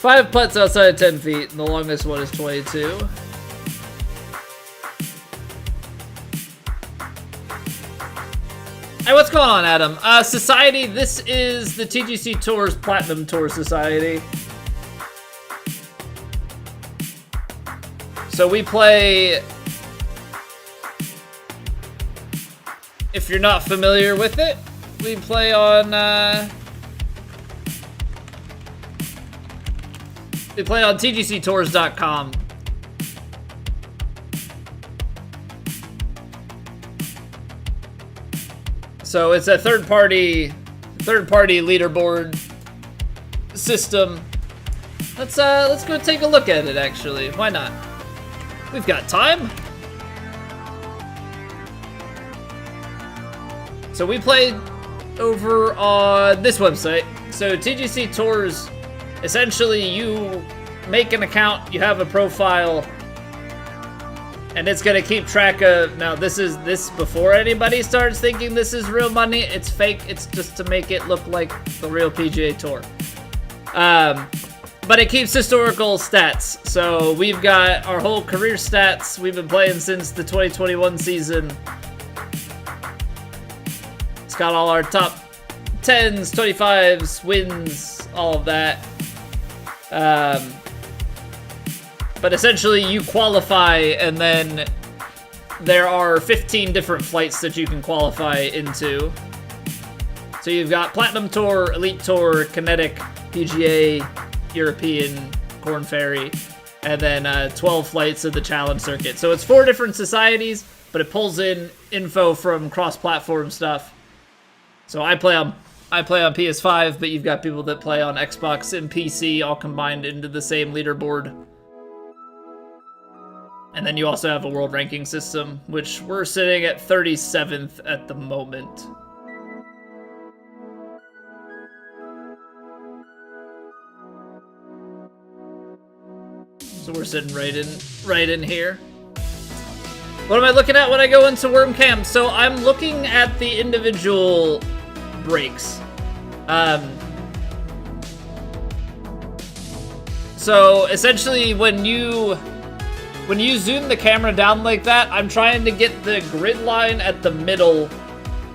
putts outside of 10 feet, and the longest one is 22. Hey, what's going on, Adam? Society, this is the TGC Tours Platinum Tour Society. So we play... If you're not familiar with it, we play on TGCTours.com. So it's a third-party leaderboard system. Let's go take a look at it. Actually, why not? We've got time. So we played over on this website. So TGC Tours, essentially you make an account, you have a profile, and it's gonna keep track of, now this before anybody starts thinking this is real money, it's fake, it's just to make it look like the real PGA Tour. But it keeps historical stats. So we've got our whole career stats. We've been playing since the 2021 season. Got all our top 10s, 25s, wins, all of that. But essentially you qualify, and then there are 15 different flights that you can qualify into. So you've got Platinum Tour, Elite Tour, Kinetic, PGA, European, Corn Ferry, and then 12 flights of the Challenge Circuit. So it's 4 different societies, but it pulls in info from cross-platform stuff. So I play on PS5, but you've got people that play on Xbox and PC all combined into the same leaderboard. And then you also have a world ranking system, which we're sitting at 37th at the moment. So we're sitting right in here. What am I looking at when I go into Worm Camp? So I'm looking at the individual breaks. So essentially when you zoom the camera down like that, I'm trying to get the grid line at the middle,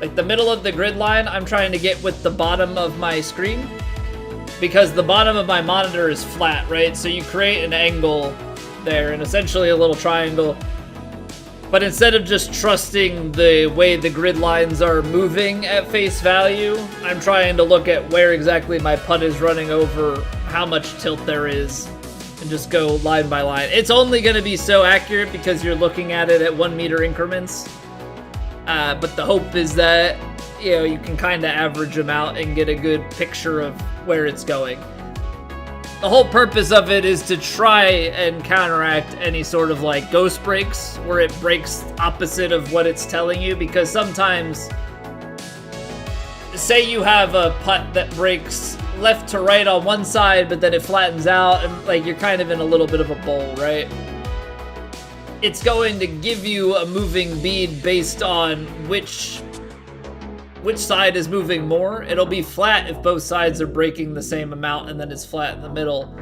like the middle of the grid line, I'm trying to get with the bottom of my screen, because the bottom of my monitor is flat, right? So you create an angle there and essentially a little triangle. But instead of just trusting the way the grid lines are moving at face value, I'm trying to look at where exactly my putt is running over, how much tilt there is, and just go line by line. It's only going to be so accurate because you're looking at it at 1 meter increments. But the hope is that, you know, you can kind of average them out and get a good picture of where it's going. The whole purpose of it is to try and counteract any sort of like ghost breaks where it breaks opposite of what it's telling you, because sometimes, say you have a putt that breaks left to right on one side, but then it flattens out and like you're kind of in a little bit of a bowl, right? It's going to give you a moving bead based on which side is moving more. It'll be flat if both sides are breaking the same amount, and then it's flat in the middle.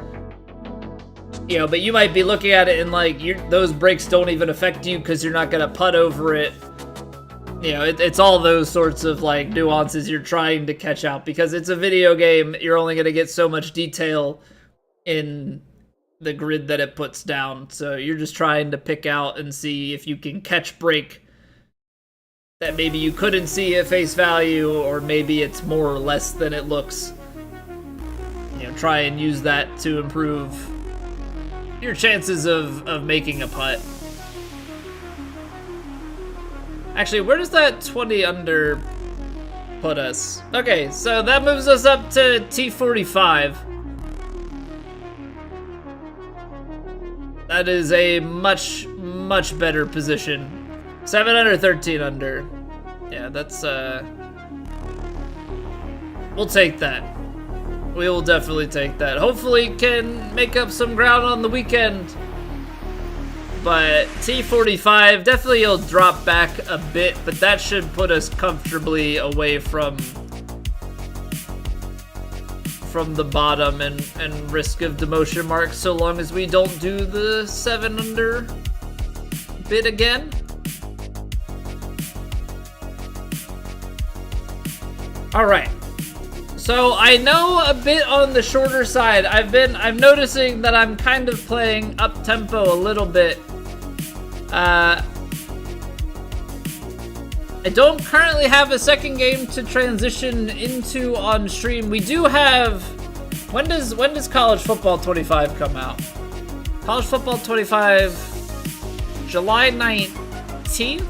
You know, but you might be looking at it and like, those breaks don't even affect you because you're not gonna putt over it. You know, it's all those sorts of like nuances you're trying to catch out, because it's a video game. You're only gonna get so much detail in the grid that it puts down. So you're just trying to pick out and see if you can catch break that maybe you couldn't see at face value, or maybe it's more or less than it looks. you know, try and use that to improve your chances of making a putt. Actually, where does that 20 under put us? Okay, so that moves us up to T45. That is a much, much better position. 7 under, 13 under. Yeah, that's, we'll take that. We will definitely take that. Hopefully can make up some ground on the weekend. But T45, definitely you'll drop back a bit, but that should put us comfortably away from the bottom and risk of demotion marks, so long as we don't do the 7 under bit again. All right. So I know a bit on the shorter side. I'm noticing that I'm kind of playing up tempo a little bit. I don't currently have a second game to transition into on stream. We do have. When does College Football 25 come out? College Football 25, July 19th.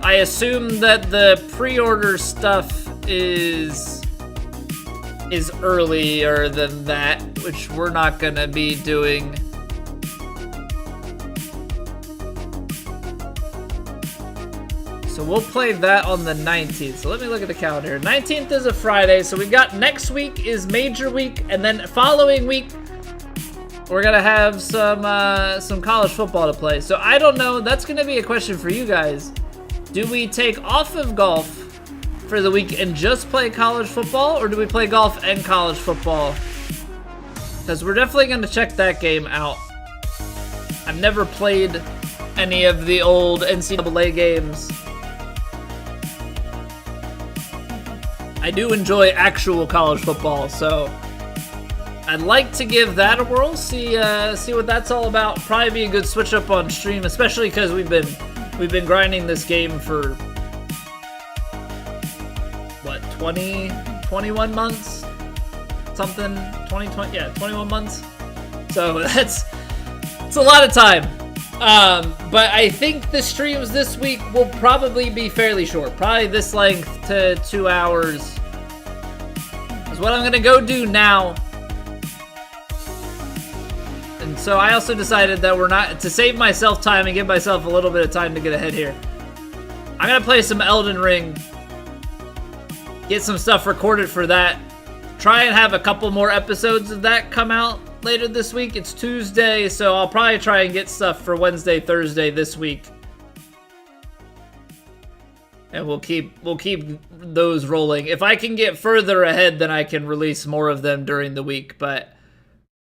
I assume that the pre-order stuff is earlier than that, which we're not gonna be doing. So we'll play that on the 19th. So let me look at the calendar. 19th is a Friday, so we've got next week is major week, and then following week we're gonna have some college football to play. So I don't know. That's gonna be a question for you guys. Do we take off of golf for the week and just play college football, or do we play golf and college football? Because we're definitely going to check that game out. I've never played any of the old NCAA games. I do enjoy actual college football, so I'd like to give that a whirl, see what that's all about. Probably be a good switch up on stream, especially because we've been grinding this game for what, 21 months? Something, 20, yeah, 21 months. So it's a lot of time. But I think the streams this week will probably be fairly short. Probably this length to 2 hours is what I'm gonna go do now. And so I also decided that we're not, to save myself time and give myself a little bit of time to get ahead here, I'm gonna play some Elden Ring, get some stuff recorded for that, try and have a couple more episodes of that come out later this week. It's Tuesday, so I'll probably try and get stuff for Wednesday, Thursday this week. And we'll keep those rolling. If I can get further ahead, then I can release more of them during the week. But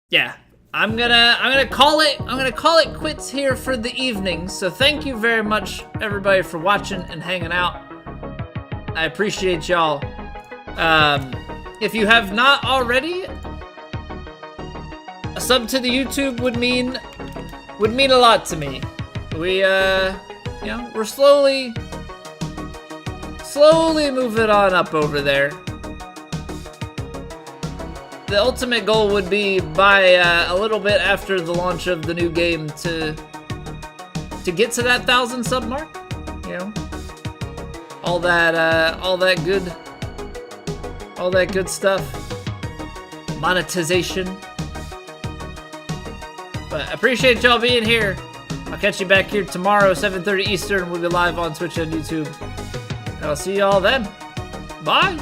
yeah, I'm gonna call it quits here for the evening. So thank you very much, everybody, for watching and hanging out. I appreciate y'all. If you have not already, a sub to the YouTube would mean a lot to me. We you know, we're slowly moving on up over there. The ultimate goal would be by a little bit after the launch of the new game to get to that 1,000 sub mark. You know, all that good stuff, monetization. But I appreciate y'all being here. I'll catch you back here tomorrow, 7:30 Eastern. We'll be live on Twitch and YouTube. And I'll see y'all then. Bye.